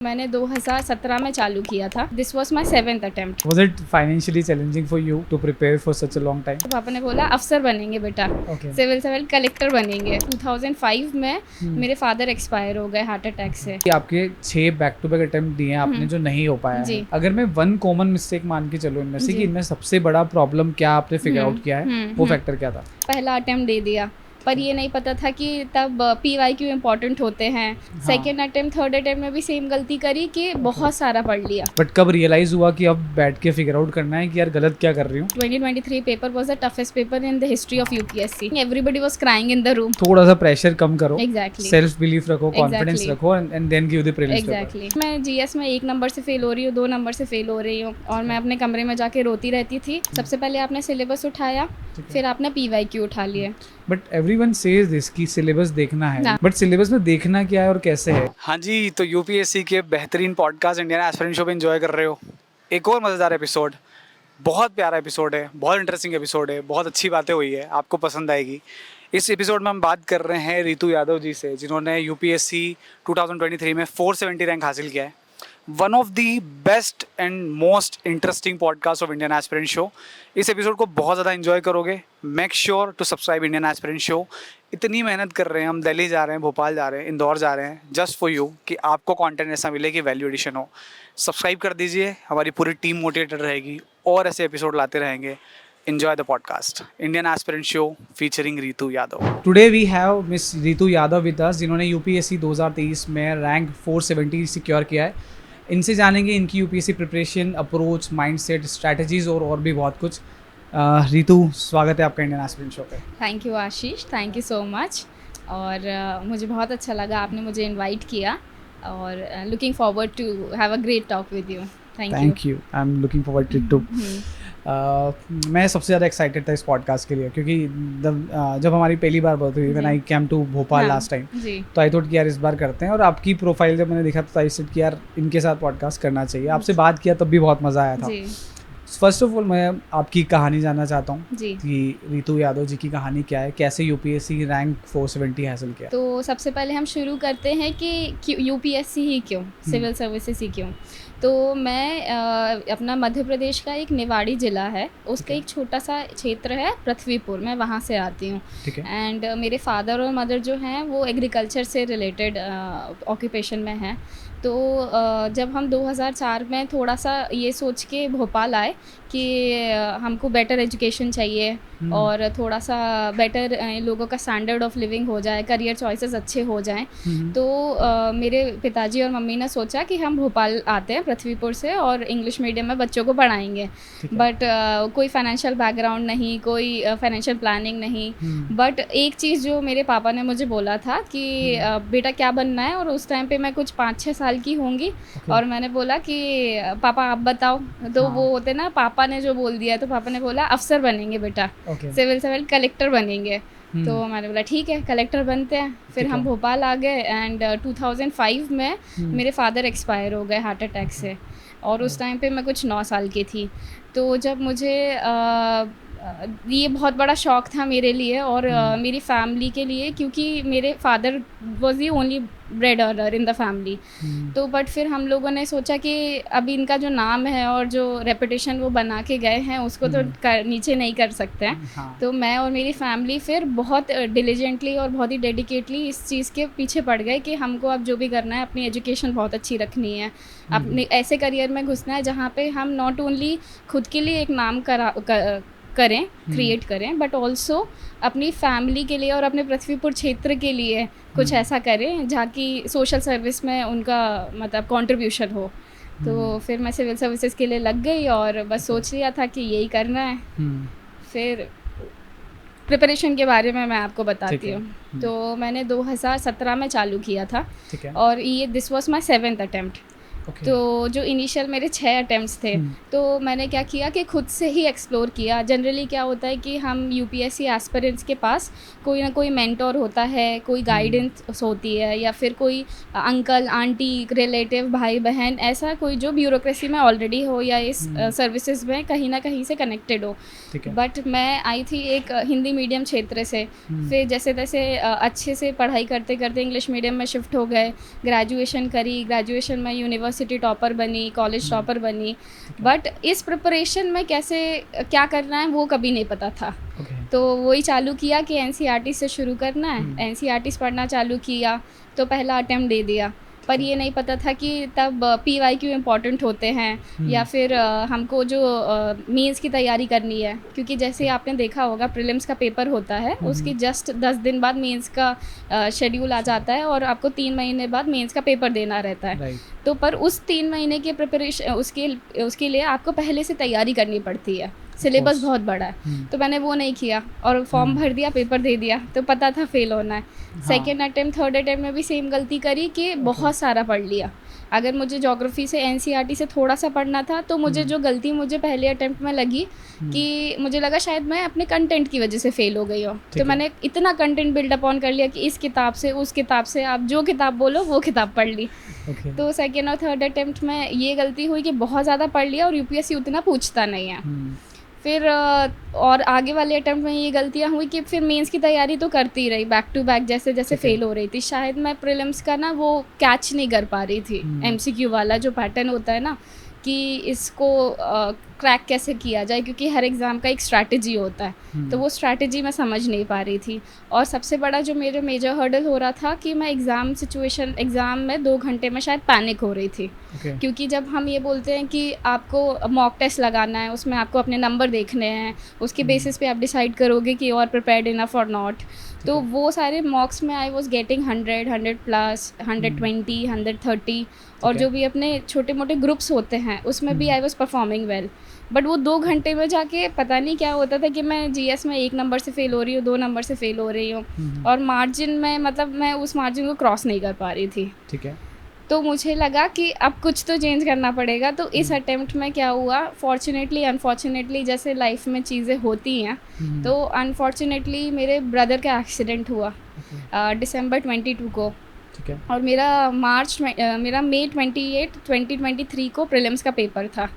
मैंने 2017 में चालू किया था. This was my 7th attempt. Was it financially challenging for you to prepare for such a long time? पापा ने बोला अफसर बनेंगे बेटा, Okay. सिविल सर्वेंट कलेक्टर बनेंगे. 2005 में मेरे फादर एक्सपायर हो गए हार्ट अटैक से. कि आपके 6 बैक टू बैक अटेम्प्ट दिए हैं आपने जो नहीं हो पाया जी. है. अगर मैं वन कॉमन मिस्टेक मान के चलूँ इनमें से जी. कि इनमें सबसे बड़ा प्रॉब्लम क्या आपने फिगर आउट किया है, वो फैक्टर क्या था? पहला अटेम्प्ट दे दिया पर ये नहीं पता था कि तब PYQ इम्पॉर्टेंट होते हैं. सेकेंड अटेम्प्ट थर्ड अटेम्प्ट में भी सेम गलती करी कि बहुत सारा पढ़ लिया. बट कब रियलाइज हुआ कि अब बैठ के फिगर आउट करना है कि यार गलत क्या कर रही हूँ? 2023 paper was the toughest paper in the history of UPSC. Everybody was crying in the room. थोड़ा सा प्रेशर कम करो, एग्जैक्टली सेल्फ बिलीफ रखो, कॉन्फिडेंस रखो and then give the prelims paper. Exactly. मैं GS में 1 नंबर से फेल हो रही हूँ, 2 नंबर से फेल हो रही हूँ और मैं अपने कमरे में जाके रोती रहती थी. सबसे पहले आपने सिलेबस उठाया, फिर आपने PYQ उठा लिए. बट एवरीवन सेज दिस कि सिलेबस देखना है, बट सिलेबस में देखना क्या है और कैसे है? हाँ जी, तो UPSC के बेहतरीन पॉडकास्ट इंडियन एस्पिरेंट शो पे एंजॉय कर रहे हो. एक और मज़ेदार एपिसोड, बहुत प्यारा एपिसोड है, बहुत इंटरेस्टिंग एपिसोड है, बहुत अच्छी बातें हुई है, आपको पसंद आएगी. इस एपिसोड में हम बात कर रहे हैं रितु यादव जी से, जिन्होंने UPSC 2023 में 470 रैंक हासिल किया है. One of the best and most interesting podcast of Indian aspirant show. इस एपिसोड को बहुत ज़्यादा एंजॉय करोगे. Make sure to subscribe Indian aspirant show. इतनी मेहनत कर रहे हैं हम, दिल्ली जा रहे हैं, भोपाल जा रहे हैं, इंदौर जा रहे हैं, जस्ट फॉर यू कि आपको कंटेंट ऐसा मिले कि वैल्यू एडिशन हो. सब्सक्राइब कर दीजिए, हमारी पूरी टीम मोटिवेटेड रहेगी और ऐसे एपिसोड लाते रहेंगे. Enjoy the podcast. Indian Aspirant Show featuring Ritu Yadav. Today we have Miss Ritu Yadav with us, जिन्होंने UPSC 2023 में रैंक 470 सिक्योर किया है. इनसे जानेंगे इनकी UPSC preparation, approach, mindset, strategies और भी बहुत कुछ. रितु, स्वागत है आपका इंडियन एस्पिरेंट शो पे. Thank you Ashish, thank you so much. और मुझे बहुत अच्छा लगा आपने मुझे इनवाइट किया और looking forward to have a great talk with you. Thank you. I am looking forward to. मैं सबसे ज़्यादा एक्साइटेड था इस पॉडकास्ट के लिए क्योंकि जब हमारी पहली बार बात हुई when I came to Bhopal last time, तो आई थॉट कि यार इस बार करते हैं. और आपकी प्रोफाइल जब मैंने देखा तो आई सेड कि यार इनके साथ पॉडकास्ट करना चाहिए. आपसे बात किया तब भी बहुत मज़ा आया था. फर्स्ट ऑफ ऑल मैं आपकी कहानी जानना चाहता हूँ कि रितु यादव जी की कहानी क्या है, कैसे UPSC रैंक 470 हासिल किया. तो सबसे पहले हम शुरू करते हैं कि UPSC ही क्यों, सिविल सर्विसेज ही क्यों. तो मैं अपना मध्य प्रदेश का एक निवाड़ी ज़िला है, उसका एक छोटा सा क्षेत्र है पृथ्वीपुर, मैं वहाँ से आती हूँ. एंड मेरे फादर और मदर जो हैं वो एग्रीकल्चर से रिलेटेड ऑक्यूपेशन में हैं. तो जब हम 2004 में थोड़ा सा ये सोच के भोपाल आए कि हमको बेटर एजुकेशन चाहिए और थोड़ा सा बेटर लोगों का स्टैंडर्ड ऑफ लिविंग हो जाए, करियर चॉइसेस अच्छे हो जाएं. तो मेरे पिताजी और मम्मी ने सोचा कि हम भोपाल आते हैं पृथ्वीपुर से और इंग्लिश मीडियम में बच्चों को पढ़ाएंगे. बट कोई फाइनेंशियल बैकग्राउंड नहीं, कोई फाइनेंशियल प्लानिंग नहीं. बट एक चीज़ जो मेरे पापा ने मुझे बोला था कि बेटा क्या बनना है, और उस टाइम पे मैं कुछ 5-6 साल की होंगी. और मैंने बोला कि पापा आप बताओ. तो वो होते ना, पापा ने जो बोल दिया तो पापा ने बोला अफसर बनेंगे बेटा, सिविल सर्वेंट कलेक्टर बनेंगे. तो मैंने बोला ठीक है कलेक्टर बनते हैं. फिर हम भोपाल आ गए एंड 2005 में मेरे फादर एक्सपायर हो गए हार्ट अटैक से और उस टाइम पे मैं कुछ 9 साल की थी. तो जब मुझे ये बहुत बड़ा शौक था मेरे लिए और मेरी फैमिली के लिए, क्योंकि मेरे father was the only bread earner in the family. तो बट फिर हम लोगों ने सोचा कि अभी इनका जो नाम है और जो रेपुटेशन वो बना के गए हैं उसको तो नीचे नहीं कर सकते हैं. तो मैं और मेरी फैमिली फिर बहुत डिलीजेंटली और बहुत ही डेडिकेटली इस चीज़ के पीछे पड़ गए कि हमको अब जो भी करना है अपनी एजुकेशन बहुत अच्छी रखनी है, अपने ऐसे करियर में घुसना है जहाँ पे हम नॉट ओनली खुद के लिए एक नाम करें, क्रिएट करें, बट ऑल्सो अपनी फैमिली के लिए और अपने पृथ्वीपुर क्षेत्र के लिए कुछ ऐसा करें जहाँ की सोशल सर्विस में उनका मतलब कंट्रीब्यूशन हो. तो फिर मैं सिविल सर्विसेज के लिए लग गई और बस सोच लिया था कि यही करना है. फिर प्रिपरेशन के बारे में मैं आपको बताती हूँ. तो मैंने 2017 में चालू किया था और ये this was my 7th attempt. Okay. तो जो इनिशियल मेरे 6 अटेम्प्ट्स थे, तो मैंने क्या किया कि खुद से ही एक्सप्लोर किया। जनरली क्या होता है कि हम यूपीएससी एस्पिरेंट्स के पास कोई ना कोई मेंटोर होता है, कोई गाइडेंस होती है, या फिर कोई अंकल आंटी रिलेटिव भाई बहन, ऐसा कोई जो ब्यूरोक्रेसी में ऑलरेडी हो या इस सर्विसेज में कहीं ना कहीं से कनेक्टेड हो। बट मैं आई थी एक हिंदी मीडियम क्षेत्र से, फिर जैसे तैसे अच्छे से पढ़ाई करते करते इंग्लिश मीडियम में शिफ्ट हो गए, ग्रेजुएशन करी, ग्रेजुएशन में यूनिवर्सिटी टॉपर बनी, कॉलेज टॉपर बनी। बट इस प्रिपरेशन में कैसे क्या करना है वो कभी नहीं पता था। तो वही चालू किया कि एनसीईआरटी से शुरू करना है, एनसीईआरटी पढ़ना चालू किया, तो पहला अटेम्प्ट दे दिया। पर ये नहीं पता था कि तब पीवाईक्यू इम्पॉर्टेंट होते हैं, या फिर हमको जो मेंस की तैयारी करनी है, क्योंकि जैसे आपने देखा होगा प्रीलिम्स का पेपर होता है, उसकी जस्ट 10 दिन बाद मेंस का शेड्यूल आ जाता है, और आपको 3 महीने बाद मेंस का पेपर देना रहता है। तो पर उस 3 महीने के प्रिपरेशन उसके लिए आपको पहले से तैयारी करनी पड़ती है, सिलेबस बहुत बड़ा है। तो मैंने वो नहीं किया और फॉर्म भर दिया, पेपर दे दिया, तो पता था फेल होना है। सेकेंड अटेम्प्ट थर्ड अटेम्प्ट में भी सेम गलती करी कि बहुत सारा पढ़ लिया। अगर मुझे ज्योग्राफी से एनसीईआरटी से थोड़ा सा पढ़ना था, तो मुझे जो गलती मुझे पहले अटेम्प्ट में लगी कि मुझे लगा शायद मैं अपने कंटेंट की वजह से फेल हो गई हूँ। तो मैंने इतना कंटेंट बिल्डअप ऑन कर लिया कि इस किताब से उस किताब से आप जो किताब बोलो वो किताब पढ़ ली। तो सेकेंड और थर्ड अटेम्प्ट में ये गलती हुई कि बहुत ज़्यादा पढ़ लिया और यूपीएससी उतना पूछता नहीं है। फिर और आगे वाले अटेम्प्ट में ये गलतियाँ हुई कि फिर मेंस की तैयारी तो करती रही बैक टू बैक, जैसे जैसे फेल हो रही थी। शायद मैं प्रीलिम्स का ना वो कैच नहीं कर पा रही थी, एमसीक्यू वाला जो पैटर्न होता है ना कि इसको क्रैक कैसे किया जाए, क्योंकि हर एग्ज़ाम का एक स्ट्रैटेजी होता है। तो वो स्ट्रैटेजी मैं समझ नहीं पा रही थी। और सबसे बड़ा जो मेरे मेजर हर्डल हो रहा था कि मैं एग्ज़ाम में 2 घंटे में शायद पैनिक हो रही थी। क्योंकि जब हम ये बोलते हैं कि आपको मॉक टेस्ट लगाना है, उसमें आपको अपने नंबर देखने हैं, उसके बेसिस पे आप डिसाइड करोगे कि यू आर प्रिपेयर्ड इनफ और नॉट। तो वो सारे मॉक्स में आई वॉज गेटिंग 100 प्लस 120 130, और जो भी अपने छोटे मोटे ग्रुप्स होते हैं उसमें भी I was performing well. But वो 2 घंटे में जाके पता नहीं क्या होता था कि मैं जीएस में 1 नंबर से फेल हो रही हूँ, 2 नंबर से फेल हो रही हूँ, और मार्जिन में मतलब मैं उस मार्जिन को क्रॉस नहीं कर पा रही थी। ठीक है। तो मुझे लगा कि अब कुछ तो चेंज करना पड़ेगा। तो इस अटेम्प्ट में क्या हुआ, फॉर्चुनेटली अनफॉर्चुनेटली जैसे लाइफ में चीज़ें होती हैं, तो अनफॉर्चुनेटली मेरे ब्रदर का एक्सीडेंट हुआ दिसंबर 22 को। और मेरा मई 28 2023 को प्रीलिम्स का पेपर था।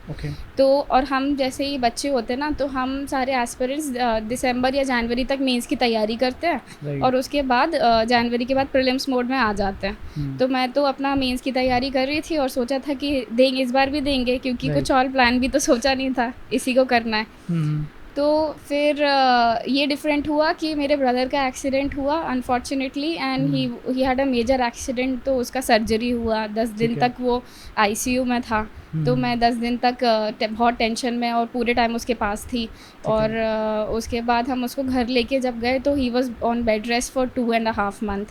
तो और हम जैसे ही बच्चे होते हैं ना, तो हम सारे एस्पिरेंट्स दिसंबर या जनवरी तक मेंस की तैयारी करते हैं, और उसके बाद जनवरी के बाद प्रीलिम्स मोड में आ जाते हैं। तो मैं तो अपना मेंस की तैयारी कर रही थी और सोचा था कि देंगे, इस बार भी देंगे, क्योंकि कुछ और प्लान भी तो सोचा नहीं था, इसी को करना है। तो फिर ये डिफरेंट हुआ कि मेरे ब्रदर का एक्सीडेंट हुआ unfortunately, and he had a major accident. तो उसका सर्जरी हुआ, 10 दिन तक वो आईसीयू में था। तो मैं 10 दिन तक बहुत टेंशन में और पूरे टाइम उसके पास थी। और उसके बाद हम उसको घर लेके जब गए तो he was on bed rest for 2.5 month.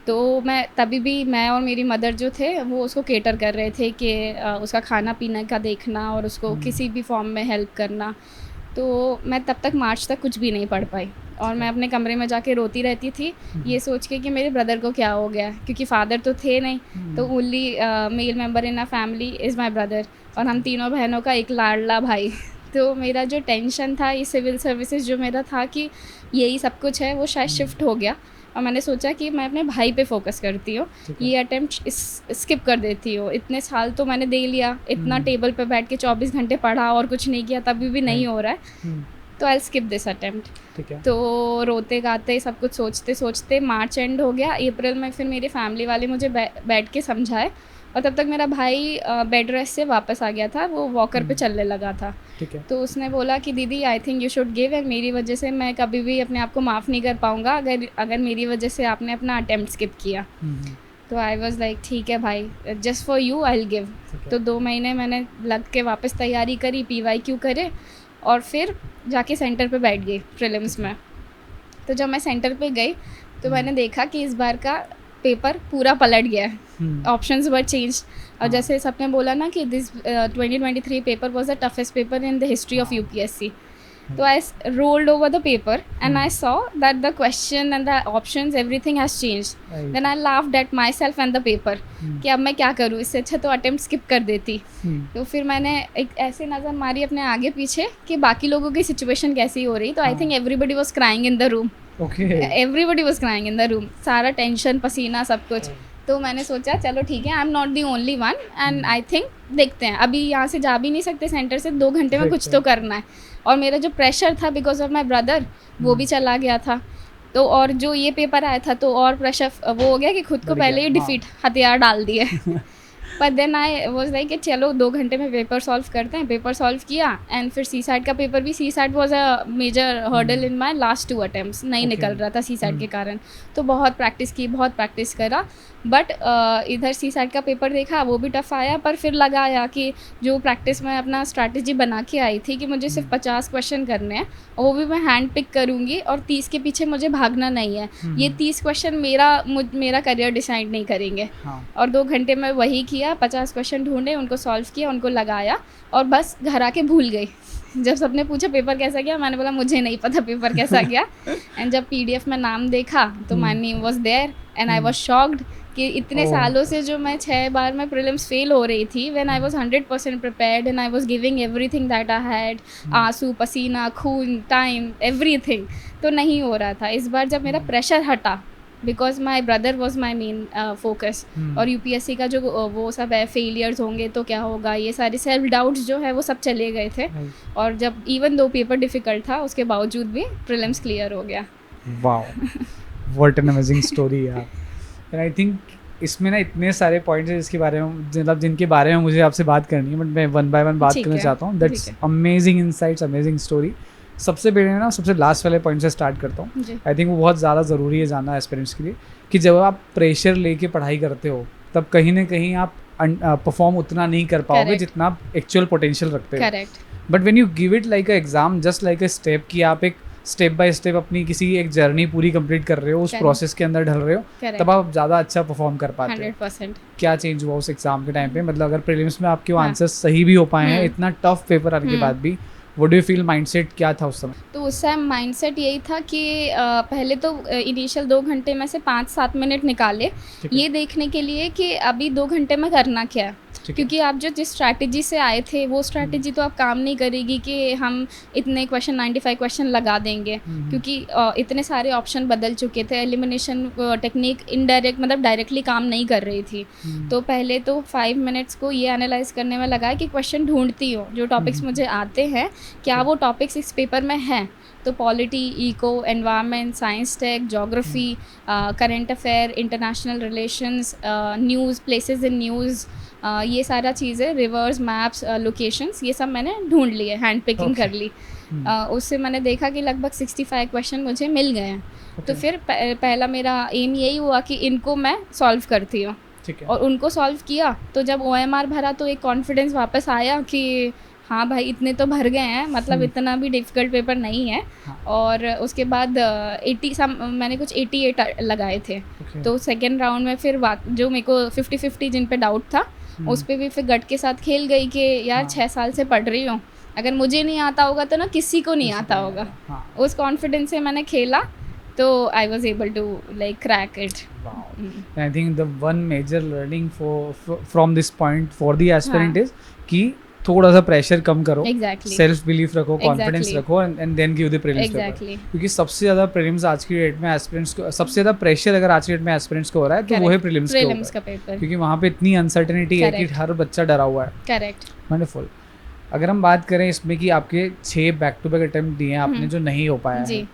तो तभी भी मैं और मेरी मदर जो थे वो उसको केटर कर रहे थे कि उसका खाना पीने का देखना और उसको किसी भी फॉर्म में हेल्प करना। तो मैं तब तक मार्च तक कुछ भी नहीं पढ़ पाई, और मैं अपने कमरे में जाके रोती रहती थी, ये सोच के कि मेरे ब्रदर को क्या हो गया, क्योंकि फादर तो थे नहीं। तो only male member in a family is my brother, और हम तीनों बहनों का एक लाडला भाई। तो मेरा जो टेंशन था, ये सिविल सर्विसेज जो मेरा था कि यही सब कुछ है, वो शायद शिफ्ट हो गया। और मैंने सोचा कि मैं अपने भाई पे फोकस करती हूँ, ये अटेम्प्ट स्किप कर देती हूँ। इतने साल तो मैंने दे लिया, इतना टेबल पे बैठ के 24 घंटे पढ़ा और कुछ नहीं किया, तभी भी नहीं हो रहा है, तो आई स्किप दिस अटेम्प्ट। तो रोते गाते सब कुछ सोचते सोचते मार्च एंड हो गया। अप्रैल में फिर मेरी फैमिली वाले मुझे बैठ के समझाए, और तब तक मेरा भाई बेड रेस्ट से वापस आ गया था, वो वॉकर पे चलने लगा था। तो उसने बोला कि दीदी I think you should give, and मेरी वजह से मैं कभी भी अपने आप को माफ़ नहीं कर पाऊँगा अगर मेरी वजह से आपने अपना अटेम्प्ट स्किप किया। तो आई वॉज लाइक ठीक है भाई, just for you I will give. तो 2 महीने मैंने लग के वापस तैयारी करी, PYQ करे, और फिर जाके सेंटर पे बैठ गई प्रीलिम्स में। तो जब मैं सेंटर पे गई तो मैंने देखा कि इस बार का पेपर पूरा पलट गया है, ऑप्शंस वर चेंज। और जैसे सबने बोला ना कि this 2023 paper was the toughest paper in the history of UPSC. तो आई rolled over the paper and I saw that the question and the options everything has changed. Then I laughed at myself and the paper कि अब मैं क्या करूँ, इससे अच्छा तो attempt skip कर देती. तो फिर मैंने एक ऐसे नज़र मारी अपने आगे पीछे कि बाकी लोगों की सिचुएशन कैसी हो रही. तो I think everybody was crying in the room. Everybody was crying in the room. सारा टेंशन, पसीना, सब कुछ. तो मैंने सोचा चलो ठीक है, I am not the only one and I think देखते हैं. अभी यहाँ से जा भी नहीं सकते सेंटर से, 2 घंटे में कुछ तो करना है. और मेरा जो प्रेशर था बिकॉज ऑफ माई ब्रदर वो भी चला गया था. तो और जो ये पेपर आया था तो और प्रेशर वो हो गया कि खुद को पहले ही डिफीट हथियार डाल दिए. But then I was like कि चलो 2 घंटे में पेपर सॉल्व करते हैं. पेपर सॉल्व किया एंड फिर सी सैट का पेपर भी. CSAT was a major hurdle in my last 2 attempts. नहीं निकल रहा था सी सैट के कारण. तो बहुत प्रैक्टिस की, बहुत प्रैक्टिस करा. बट इधर सी सैट का पेपर देखा, वो भी टफ आया. पर फिर लगा आया कि जो प्रैक्टिस में अपना स्ट्रैटेजी बना के आई थी कि मुझे सिर्फ 50 क्वेश्चन करने हैं, और वो भी मैं हैंड पिक करूँगी और 30 के पीछे मुझे भागना नहीं है. ये 30 क्वेश्चन मेरा करियर डिसाइड नहीं करेंगे. और 2 घंटे में वही किया. 50 क्वेश्चन ढूंढे, उनको सॉल्व किया, उनको लगाया और बस घर आके भूल गई. जब सबने पूछा पेपर कैसा गया, मैंने बोला मुझे नहीं पता पेपर कैसा गया. एंड जब PDF में नाम देखा तो my name was there and I was shocked कि इतने सालों से जो मैं 6 बार में प्रीलिम्स फेल हो रही थी, when I was 100% prepared and I was giving everything that I had, आंसू, पसीना, खून, टाइम, एवरीथिंग, तो नहीं हो रहा था. इस बार जब मेरा प्रेशर हटा, because my brother was my main focus. और UPSC का जो वो सब है, फेलियर्स होंगे तो क्या होगा, ये सारे सेल्फ डाउट्स जो है वो सब चले गए थे. और जब इवन दो पेपर डिफ़िकल्ट था उसके बावजूद भी प्रीलिम्स क्लियर हो गया. Wow, what an amazing story यार. एंड आई थिंक इसमें ना इतने सारे पॉइंट्स हैं जिसके बारे में, मतलब जिनके बारे में मुझे आपसे बात करनी है, बट मैं 1 by 1 बात करना चाहता हूँ. That's amazing insights, amazing story. सबसे पहले ना सबसे लास्ट वाले पॉइंट से स्टार्ट करता हूँ. आई थिंक वो बहुत ज़्यादा ज़रूरी है जानना एस्पिरेंट्स के लिए कि जब आप प्रेशर लेके पढ़ाई करते हो तब कहीं ना कहीं आप परफॉर्म उतना नहीं कर पाओगे जितना आप एक्चुअल पोटेंशियल रखते हो. But when you give it like a exam, just like a step, कि आप एक स्टेप बाय स्टेप अपनी किसी एक जर्नी पूरी कंप्लीट कर रहे हो, उस प्रोसेस के अंदर ढल रहे हो, तब आप ज़्यादा अच्छा परफॉर्म कर पाते हो. 100%. क्या चेंज हुआ उस एग्जाम के टाइम पे? मतलब अगर प्रीलिम्स में आपके आंसर्स सही भी हो पाए हैं, इतना टफ पेपर आने के बाद भी, what do you feel mindset क्या था उस समय? तो उस समय माइंडसेट यही था कि पहले तो इनिशियल 2 घंटे में से 5-7 मिनट निकाले ये देखने के लिए कि अभी 2 घंटे में करना क्या है. क्योंकि आप जिस स्ट्रैटेजी से आए थे वो स्ट्रैटेजी तो आप काम नहीं करेगी कि हम इतने क्वेश्चन 95 क्वेश्चन लगा देंगे, क्योंकि इतने सारे ऑप्शन बदल चुके थे. एलिमिनेशन टेक्निक इनडायरेक्ट, मतलब डायरेक्टली काम नहीं कर रही थी. तो पहले तो 5 मिनट्स को ये एनालाइज करने में लगा कि क्वेश्चन ढूंढती हूँ, जो टॉपिक्स मुझे आते हैं क्या वो टॉपिक्स इस पेपर में हैं. तो polity, eco, environment, science tech, geography, current affair, international relations, news, places in news, ये सारा चीज़ें, रिवर्स, मैप्स, लोकेशंस, ये सब मैंने ढूंढ लिए, हैंड पिकिंग कर ली. उससे मैंने देखा कि लगभग 65 क्वेश्चन मुझे मिल गए हैं. तो फिर पहला मेरा एम यही हुआ कि इनको मैं सॉल्व करती हूँ. और उनको सॉल्व किया तो जब OMR भरा तो एक कॉन्फिडेंस वापस आया कि हाँ भाई इतने तो भर गए हैं, मतलब इतना भी डिफ़िकल्ट पेपर नहीं है. और उसके बाद 80 मैंने कुछ 88 लगाए थे. तो सेकेंड राउंड में फिर जो मेरे को 50-50 जिन पे डाउट था उस पर भी फिर गट के साथ खेल गई कि यार 6 साल से पढ़ रही हूँ, अगर मुझे नहीं आता होगा तो ना किसी को नहीं आता होगा. उस कॉन्फिडेंस से मैंने खेला तो I was able to like crack it. I think the one major learning from this point for the aspirant is कि थोड़ा सा प्रेशर कम करो, सेल्फ बिलीफ रखो, कॉन्फिडेंस रखो, and then give the prelims paper. क्योंकि सबसे ज़्यादा प्रीलिम्स आज की डेट में एस्पिरेंट्स को, सबसे ज़्यादा प्रेशर अगर आज की डेट में एस्पिरेंट्स को हो रहा है तो वो है प्रीलिम्स का पेपर. क्योंकि वहाँ पे इतनी अनसर्टेनिटी है कि हर बच्चा डरा हुआ है. करेक्ट. वंडरफुल. अगर हम बात करें इसमें कि आपके 6 बैक टू बैक अटेम्प्ट दिए हैं आपने जो नहीं हो पाया है,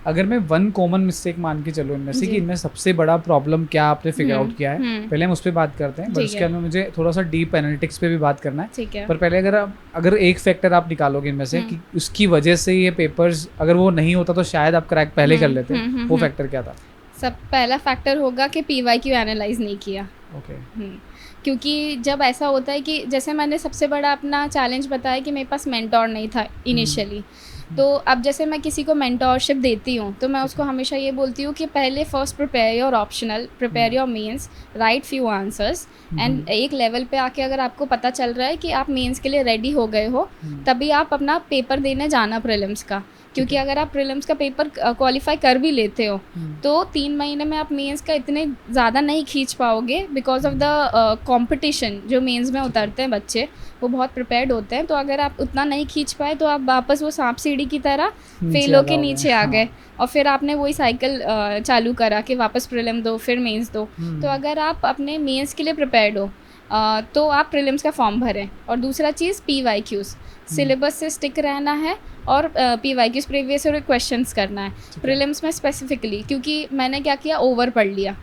अगर मैं 1 कॉमन मिस्टेक मान के चलूँ इनमें से कि इनमें सबसे बड़ा प्रॉब्लम क्या आपने फिगर आउट किया है, पहले हम उस पर बात करते हैं. बट उसके अंदर मुझे थोड़ा सा डीप एनालिटिक्स पे भी बात करना है. पर पहले अगर एक फैक्टर आप निकालोगे इनमें से कि उसकी वजह से ये पेपर्स अगर वो नहीं होता तो शायद आप क्रैक पहले कर लेते, वो फैक्टर क्या था? सब पहला फैक्टर होगा कि PYQ एनालाइज नहीं किया. क्योंकि जब ऐसा होता है कि जैसे मैंने सबसे बड़ा अपना चैलेंज बताया कि मेरे पास मेंटोर नहीं था इनिशियली, तो अब जैसे मैं किसी को मेंटोरशिप देती हूँ तो मैं उसको हमेशा ये बोलती हूँ कि पहले first prepare your optional, prepare your mains, write few answers, and एक लेवल पे आके अगर आपको पता चल रहा है कि आप मेंस के लिए रेडी हो गए हो, तभी आप अपना पेपर देने जाना प्रिलिम्स का। क्योंकि अगर आप प्रीलिम्स का पेपर क्वालिफाई कर भी लेते हो तो 3 महीने में आप मेंस का इतने ज़्यादा नहीं खींच पाओगे, बिकॉज ऑफ द कंपटीशन। जो मेंस में उतरते हैं बच्चे वो बहुत प्रिपेयर्ड होते हैं, तो अगर आप उतना नहीं खींच पाए तो आप वापस वो सांप सीढ़ी की तरह फेल के नीचे आ गए, और फिर आपने वही साइकिल चालू करा कि वापस प्रीलिम दो फिर मेंस दो। तो अगर आप अपने मेंस के लिए प्रिपेयर्ड हो तो आप प्रीलिम्स का फॉर्म भरें। और दूसरा चीज़ PYQs, सिलेबस से स्टिक रहना है, और PYQs प्रीवियस ईयर क्वेश्चंस करना है प्रीलिम्स में स्पेसिफिकली। क्योंकि मैंने क्या किया, ओवर पढ़ लिया,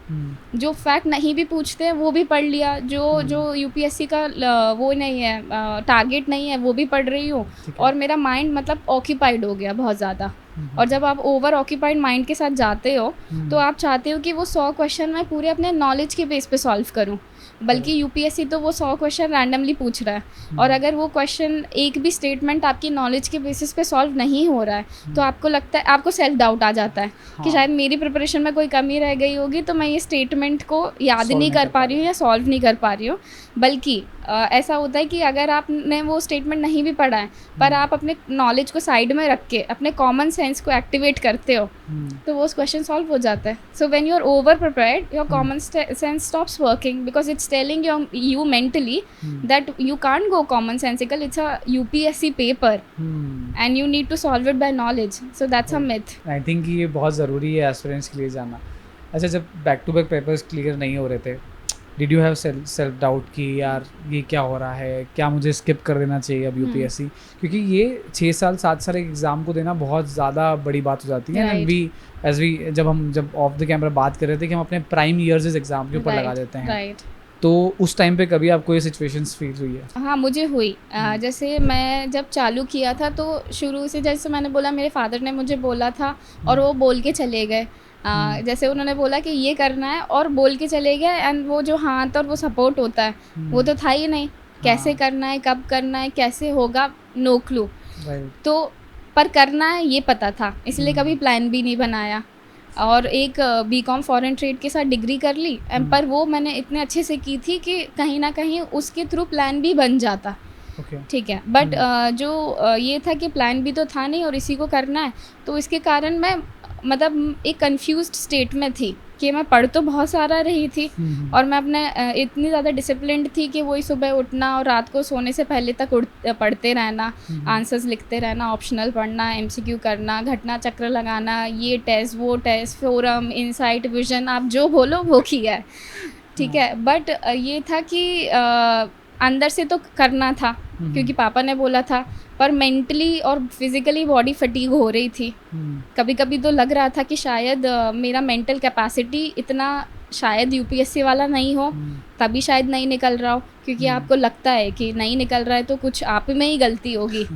जो फैक्ट नहीं भी पूछते हैं वो भी पढ़ लिया, जो UPSC का वो नहीं है, टारगेट नहीं है, वो भी पढ़ रही हूँ, और मेरा माइंड मतलब ऑक्यूपाइड हो गया बहुत ज़्यादा। और जब आप ओवर ऑक्यूपाइड माइंड के साथ जाते हो तो आप चाहते हो कि वो 100 क्वेश्चन मैं पूरे अपने नॉलेज के बेस पे सॉल्व करूँ, बल्कि UPSC तो वो 100 क्वेश्चन रैंडमली पूछ रहा है, और अगर वो क्वेश्चन एक भी स्टेटमेंट आपकी नॉलेज के बेसिस पे सॉल्व नहीं हो रहा है तो आपको लगता है, आपको सेल्फ डाउट आ जाता है कि शायद मेरी प्रिपरेशन में कोई कमी रह गई होगी, तो मैं ये स्टेटमेंट को याद नहीं कर पा रही हूँ या सॉल्व नहीं कर पा रही हूँ। बल्कि ऐसा होता है कि अगर आपने वो स्टेटमेंट नहीं भी पढ़ा है पर आप अपने नॉलेज को साइड में रख के अपने कॉमन सेंस को एक्टिवेट करते हो तो वो क्वेश्चन सॉल्व हो जाता है। So when you are over prepared your common sense stops working, because it's telling you mentally that you can't go commonsensical, it's a UPSC paper and you need to solve it by knowledge, so that's a myth. I think ये बहुत ज़रूरी है aspirants के लिए जानना। अच्छा, जब back to back papers clear नहीं हो रहे थे, did you have self doubt कि यार ये क्या हो रहा है, क्या मुझे स्किप कर देना चाहिए अब UPSC? क्योंकि ये 6 साल 7 साल एक एग्ज़ाम को देना बहुत ज़्यादा बड़ी बात हो जाती है। एंड जब ऑफ द कैमरा बात कर रहे थे कि हम अपने प्राइम ईयर्स इस एग्ज़ाम के ऊपर लगा देते हैं, तो उस टाइम पे कभी आपको ये सिचुएशंस फील हुई है? हाँ, मुझे हुई। जैसे मैं जब चालू किया था तो शुरू से, जैसे मैंने बोला, मेरे फादर ने मुझे बोला था और वो बोल के चले गए। जैसे उन्होंने बोला कि ये करना है और बोल के चले गए, एंड वो जो हाथ और वो सपोर्ट होता है वो तो था ही नहीं। कैसे करना है, कब करना है, कैसे होगा, नो क्लू। तो पर करना है ये पता था, इसलिए कभी प्लान भी नहीं बनाया। और एक BCom फॉरेन ट्रेड के साथ डिग्री कर ली, पर वो मैंने इतने अच्छे से की थी कि कहीं ना कहीं उसके थ्रू प्लान भी बन जाता। ठीक है, बट जो ये था कि प्लान भी तो था नहीं और इसी को करना है, तो इसके कारण मैं मतलब एक कंफ्यूज्ड स्टेट में थी कि मैं पढ़ तो बहुत सारा रही थी और मैं अपने इतनी ज़्यादा डिसिप्लिन्ड थी कि वही सुबह उठना और रात को सोने से पहले तक पढ़ते रहना, आंसर्स लिखते रहना, ऑप्शनल पढ़ना, MCQ करना, घटना चक्र लगाना, ये टेस्ट वो टेस्ट, फोरम, इनसाइट, विजन, आप जो बोलो वो किया है। ठीक है, बट ये था कि अंदर से तो करना था क्योंकि पापा ने बोला था, पर मेंटली और फिज़िकली बॉडी फटीग हो रही थी। कभी कभी तो लग रहा था कि शायद मेरा मेंटल कैपेसिटी इतना शायद UPSC वाला नहीं हो, तभी शायद नहीं निकल रहा हो। क्योंकि आपको लगता है कि नहीं निकल रहा है तो कुछ आप में ही गलती होगी।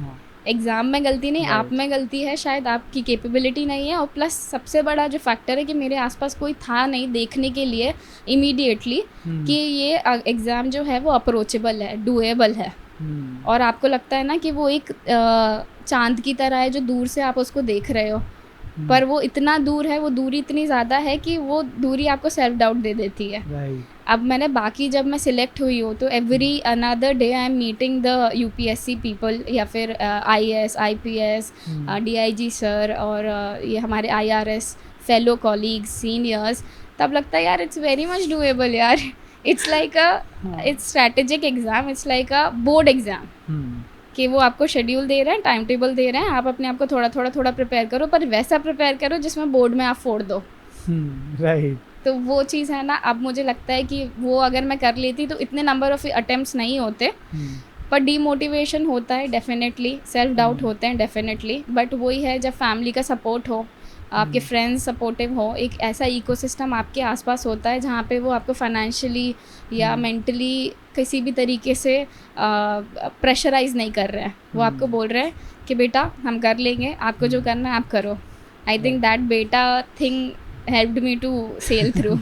एग्ज़ाम में गलती नहीं, आप में गलती है, शायद आपकी कैपेबिलिटी नहीं है। और प्लस सबसे बड़ा जो फैक्टर है कि मेरे आसपास कोई था नहीं देखने के लिए इमीडिएटली कि ये एग्ज़ाम जो है वो अप्रोचेबल है, डूएबल है। और आपको लगता है ना कि वो एक चांद की तरह है जो दूर से आप उसको देख रहे हो, पर वो इतना दूर है, वो दूरी इतनी ज़्यादा है कि वो दूरी आपको सेल्फ डाउट दे देती है। अब मैंने बाकी जब मैं सिलेक्ट हुई हूँ तो every another day I am meeting the UPSC people, या फिर IAS, IPS, DIG सर और ये हमारे IRS फेलो कॉलीग्स, सीनियर्स। तब लगता है यार इट्स वेरी मच डूएबल यार। It's like it's strategic exam, it's like a board exam कि वो आपको शेड्यूल दे रहे हैं, टाइम टेबल दे रहे हैं, आप अपने आप को थोड़ा प्रिपेयर करो, पर वैसा प्रिपेयर करो जिसमें बोर्ड में आप फोड़ दो। राइट। तो वो चीज़ है ना। अब मुझे लगता है कि वो अगर मैं कर लेती तो इतने नंबर ऑफ अटेम्प्ट्स नहीं होते, पर डीमोटिवेशन होता है डेफिनेटली, सेल्फ डाउट होते हैं डेफिनेटली, बट वही है जब फैमिली का सपोर्ट हो, आपके फ्रेंड्स सपोर्टिव हो, एक ऐसा इकोसिस्टम आपके आसपास होता है जहाँ पे वो आपको फाइनेंशियली या मेंटली किसी भी तरीके से प्रेशराइज नहीं कर रहे हैं। वो आपको बोल रहे हैं कि बेटा हम कर लेंगे, आपको जो करना है आप करो। आई थिंक दैट बेटा thing helped me to sail through.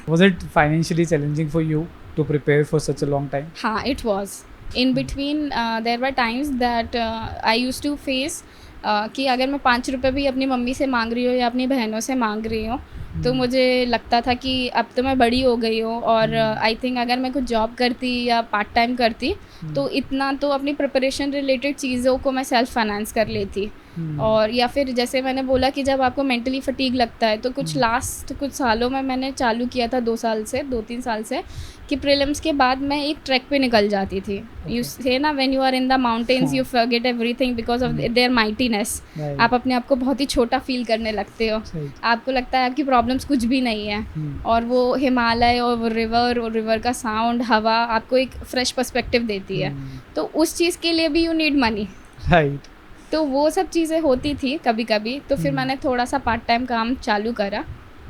Was it financially challenging for you to prepare for such a long time? हाँ, it was. In between, there were times that I used to face कि अगर मैं 5 रुपए भी अपनी mummy से मांग रही हूँ या अपनी बहनों से मांग रही हूँ तो मुझे लगता था कि अब तो मैं बड़ी हो गई हूँ और आई थिंक अगर मैं कुछ जॉब करती या पार्ट टाइम करती तो इतना तो अपनी प्रिपरेशन रिलेटेड चीज़ों को मैं सेल्फ फाइनेंस कर लेती। और या फिर जैसे मैंने बोला कि जब आपको मेंटली फटीग लगता है तो कुछ कुछ सालों में मैंने चालू किया था 2-3 साल से कि प्रीलिम्स के बाद मैं एक ट्रैक पे निकल जाती थी। यू से ना when you are in the mountains you forget everything because of their mightiness. आप अपने आप को बहुत ही छोटा फील करने लगते हो, आपको लगता है आपकी प्रॉब्लम्स कुछ भी नहीं है और वो हिमालय और वो रिवर का साउंड, हवा आपको एक फ्रेश पर्सपेक्टिव देती है। तो उस चीज़ के लिए भी यू नीड मनी, राइट। तो वो सब चीज़ें होती थी कभी कभी। तो फिर मैंने थोड़ा सा पार्ट टाइम काम चालू करा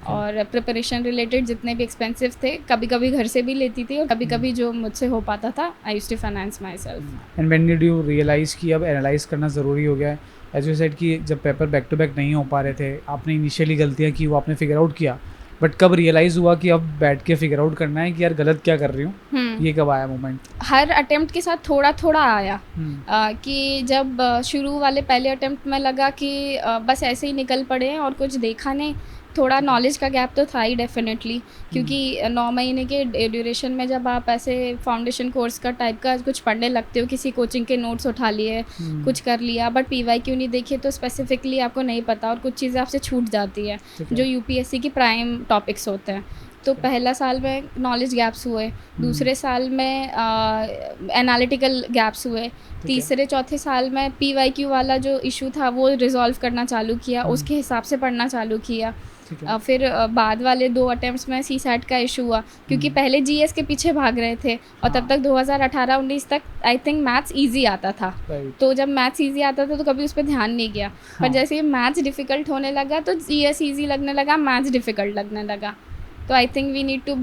और प्रिपरेशन रिलेटेड जितने भी एक्सपेंसिव थे कभी कभी घर से भी लेती थी और कभी कभी जो मुझसे हो पाता था I used to finance myself. And when did you realise कि अब एनालाइज करना ज़रूरी हो गया है? एज यू सेड कि जब पेपर बैक टू बैक नहीं हो पा रहे थे, आपने इनिशियली गलतियाँ की, वो आपने फिगर आउट किया, बट कब रियलाइज़ हुआ कि अब बैठ के फिगर आउट करना है कि यार गलत क्या कर रही हूँ? ये कब आया मोमेंट? हर अटेम्प्ट के साथ थोड़ा थोड़ा आया कि जब शुरू वाले पहले अटेम्प्ट में लगा कि बस ऐसे ही निकल पड़े हैं और कुछ देखा नहीं, थोड़ा नॉलेज का गैप तो था ही डेफिनेटली, क्योंकि 9 महीने के ड्यूरेशन में जब आप ऐसे फाउंडेशन कोर्स का टाइप का कुछ पढ़ने लगते हो, किसी कोचिंग के नोट्स उठा लिए, कुछ कर लिया, बट PYQ नहीं देखे तो स्पेसिफिकली आपको नहीं पता और कुछ चीज़ें आपसे छूट जाती है जो UPSC की प्राइम टॉपिक्स होते हैं। तो पहला साल में नॉलेज गैप्स हुए, दूसरे साल में एनालिटिकल गैप्स हुए, तीसरे चौथे साल में PYQ वाला जो इशू था वो रिजॉल्व करना चालू किया, उसके हिसाब से पढ़ना चालू किया। फिर बाद वाले 2 अटेम्प्ट्स में CSAT का इशू हुआ, क्योंकि पहले GS के पीछे भाग रहे थे और तब तक 2018-19 तक आई थिंक मैथ्स ईजी आता था। तो जब मैथ्स ईजी आता था तो कभी उस पर ध्यान नहीं किया, पर जैसे मैथ्स डिफ़िकल्ट होने लगा तो GS ईजी लगने लगा, मैथ्स डिफ़िकल्ट लगने लगा। तो I think we need to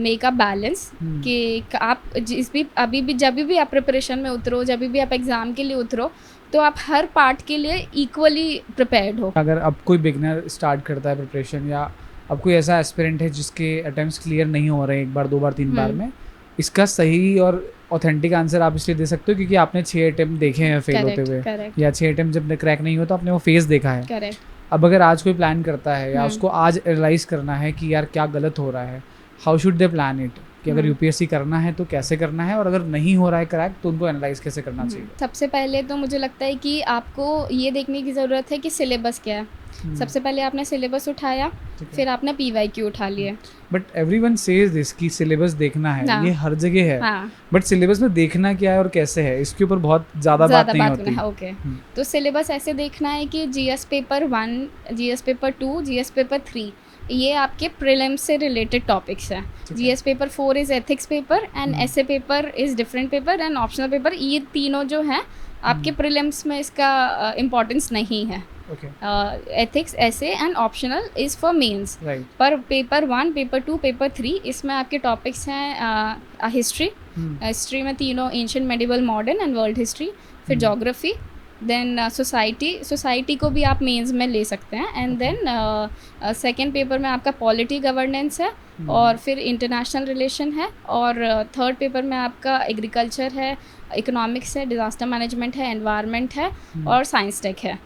make a balance कि आप जब भी आप प्रिपरेशन में उतरो, जब भी आप एग्ज़ाम के लिए उतरो, तो आप हर पार्ट के लिए इक्वली प्रिपेयर्ड हो। अगर अब कोई बिगनर स्टार्ट करता है प्रिपरेशन, या अब कोई ऐसा एस्पिरेंट है जिसके अटेम्प्ट्स क्लियर नहीं हो रहे 1 बार 2 बार 3 बार में, इसका सही और ऑथेंटिक आंसर आप इसलिए दे सकते हो क्योंकि आपने 6 अटेम्प्ट देखे हैं फेल होते हुए, या 6 अटेम्प्ट जब क्रैक नहीं हो तो आपने वो फेस देखा है। करेक्ट। अब अगर आज कोई प्लान करता है या उसको आज एनालाइज करना है कि यार क्या गलत हो रहा है, how should they plan it? कि अगर UPSC करना है तो कैसे करना है, और अगर नहीं हो रहा है क्रैक तो उनको एनालाइज कैसे करना चाहिए? सबसे पहले तो मुझे लगता है कि आपको ये देखने की ज़रूरत है कि सिलेबस क्या है। सबसे पहले आपने सिलेबस उठाया, फिर आपने PYQ उठा लिए। बट एवरीवन सेज दिस कि सिलेबस देखना है, ये हर जगह है, बट सिलेबस में देखना क्या है और कैसे है, इसके ऊपर बहुत ज़्यादा बात नहीं होती। ओके, तो सिलेबस ऐसे देखना है कि GS paper 1, GS paper 2, GS paper 3 ये आपके प्रीलिम्स से रिलेटेड टॉपिक्स हैं। GS paper 4 is ethics paper and essay paper is different paper and optional paper. ये तीनों जो हैं आपके प्रीलिम्स में इसका इम्पोर्टेंस नहीं है। Ethics, essay and optional is for mains. पर पेपर 1, पेपर 2, पेपर 3 इसमें आपके टॉपिक्स हैं हिस्ट्री में तीनों ancient, medieval, modern and world history, फिर ज्योग्राफी, देन सोसाइटी को भी आप मेंस में ले सकते हैं, एंड देन सेकेंड पेपर में आपका पॉलिटी, गवर्नेंस है, और फिर इंटरनेशनल रिलेशन है, और थर्ड पेपर में आपका एग्रीकल्चर है, इकोनॉमिक्स है, डिज़ास्टर मैनेजमेंट है, एनवायरनमेंट है, और साइंस टेक है।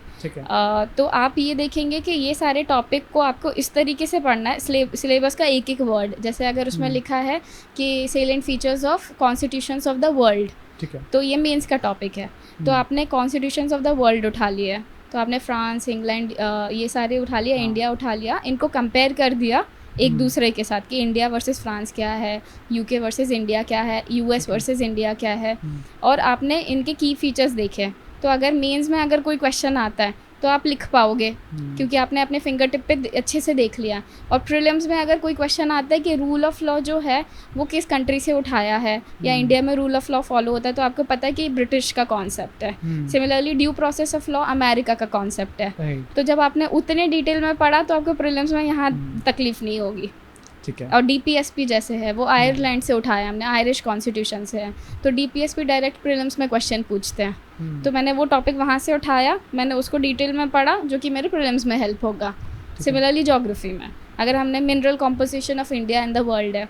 तो आप ये देखेंगे कि ये सारे टॉपिक को आपको इस तरीके से पढ़ना है। सिलेबस का एक एक वर्ड, जैसे अगर उसमें लिखा है कि salient features of constitutions of the world, तो ये मेंस का टॉपिक है, तो आपने कॉन्स्टिट्यूशंस ऑफ द वर्ल्ड उठा लिया, तो आपने फ्रांस, इंग्लैंड, ये सारे उठा लिया, इंडिया उठा लिया, इनको कंपेयर कर दिया एक दूसरे के साथ कि इंडिया वर्सेस फ्रांस क्या है, UK वर्सेस इंडिया क्या है, US वर्सेस इंडिया क्या है, और आपने इनके की फीचर्स देखे। तो अगर मेंस में अगर कोई क्वेश्चन आता है तो आप लिख पाओगे क्योंकि आपने अपने फिंगर टिप पे अच्छे से देख लिया। और प्रीलिम्स में अगर कोई क्वेश्चन आता है कि रूल ऑफ लॉ जो है वो किस कंट्री से उठाया है, या इंडिया में रूल ऑफ लॉ फॉलो होता है, तो आपको पता है कि ब्रिटिश का कॉन्सेप्ट है। Similarly due process of law America का कॉन्सेप्ट है। तो जब आपने उतने डिटेल में पढ़ा तो आपको प्रीलिम्स में यहाँ तकलीफ नहीं होगी। ठीक है। और DPSP जैसे है वो आयरलैंड से उठाया हमने, आयरिश कॉन्स्टिट्यूशन से है, तो DPSP डायरेक्ट प्रीलिम्स में क्वेश्चन पूछते हैं। तो मैंने वो टॉपिक वहाँ से उठाया, मैंने उसको डिटेल में पढ़ा जो कि मेरे प्रीलिम्स में हेल्प होगा। सिमिलरली ज्योग्राफी में अगर हमने mineral composition of India and the world है,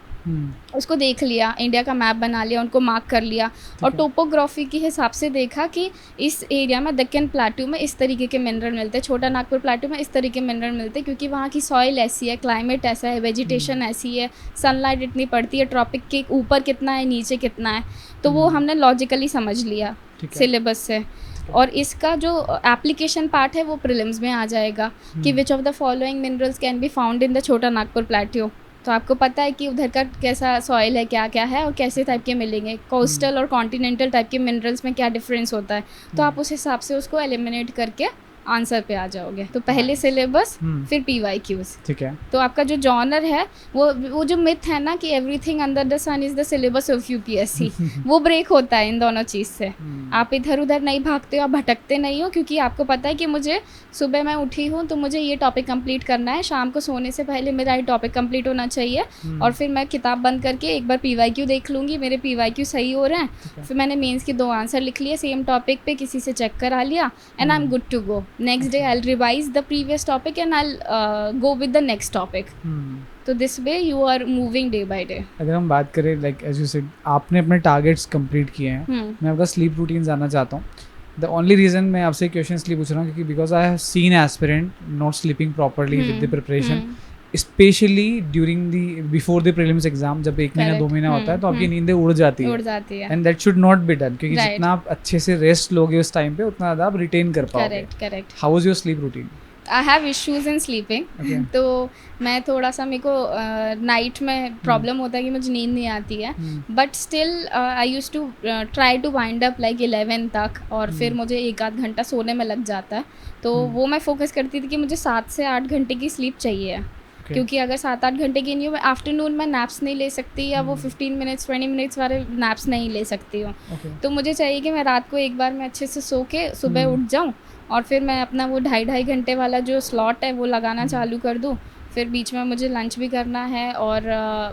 उसको देख लिया, इंडिया का मैप बना लिया, उनको मार्क कर लिया और टोपोग्राफी के हिसाब से देखा कि इस एरिया में दक्कन प्लाटू में इस तरीके के मिनरल मिलते हैं, छोटा नागपुर प्लाटू में इस तरीके के मिनरल मिलते हैं, क्योंकि वहाँ की सॉइल ऐसी है, क्लाइमेट ऐसा है, वेजिटेशन ऐसी है, सनलाइट इतनी पड़ती है, ट्रॉपिक के ऊपर कितना है, नीचे कितना है, तो वो हमने लॉजिकली समझ लिया सिलेबस से। और इसका जो एप्लीकेशन पार्ट है वो प्रीलिम्स में आ जाएगा कि which of the following minerals can be found in the छोटा नागपुर प्लेट्यू। तो आपको पता है कि उधर का कैसा सॉइल है, क्या क्या है और कैसे टाइप के मिलेंगे, कोस्टल और कॉन्टिनेंटल टाइप के मिनरल्स में क्या डिफरेंस होता है, तो आप उस हिसाब से उसको एलिमिनेट करके आंसर पे आ जाओगे। तो पहले सिलेबस फिर PYQs, ठीक है। तो आपका जो जॉनर है वो जो मिथ है ना कि everything under the sun is the syllabus of UPSC, वो ब्रेक होता है इन दोनों चीज़ से। आप इधर उधर नहीं भागते हो, आप भटकते नहीं हो, क्योंकि आपको पता है कि मुझे सुबह मैं उठी हूँ तो मुझे ये टॉपिक कंप्लीट करना है, शाम को सोने से पहले मेरा ये टॉपिक कंप्लीट होना चाहिए, और फिर मैं किताब बंद करके एक बार PYQ देख लूँगी, मेरे PYQ सही हो रहे हैं, फिर मैंने मेंस की 2 आंसर लिख लिए सेम टॉपिक पे, किसी से चेक करा लिया, and I am good to go. Next day I'll revise the previous topic and I'll go with the next topic. तो this way you are moving day by day. अगर हम बात करें like as you said, आपने अपने targets complete किए हैं, मैं आपका स्लीप रूटीन जानना चाहता हूँ। द ओनली रीज़न मैं आपसे क्वेश्चन इसलिए पूछ रहा हूँ क्योंकि because I have seen aspirant not sleeping properly with the preparation, specially during the before the prelims exam, जब 1 महीना 2 महीना होता है तो आपकी नींदें उड़ जाती है, and that should not be done, क्योंकि जितना आप अच्छे से रेस्ट लोगे उस टाइम पे उतना ज़्यादा आप रिटेन कर पाओगे। Correct. How was your sleep routine? I have issues in sleeping, तो मैं थोड़ा सा, मेरे को नाइट में प्रॉब्लम होता है कि मुझे नींद नहीं आती है, but still I use to try to wind up like 11 तक, और फिर मुझे 1 आध घंटा सोने में लग जाता है, तो वो मैं फोकस करती थी कि मुझे 7 से 8 घंटे की स्लीप चाहिए, क्योंकि अगर 7-8 घंटे की नहीं हो, मैं आफ्टरनून में नैप्स नहीं ले सकती, या वो 15 मिनट्स 20 मिनट्स वाले नैप्स नहीं ले सकती हूँ। तो मुझे चाहिए कि मैं रात को एक बार मैं अच्छे से सो के सुबह उठ जाऊँ, और फिर मैं अपना वो 2.5 घंटे वाला जो स्लॉट है वो लगाना चालू कर दूँ। फिर बीच में मुझे लंच भी करना है, और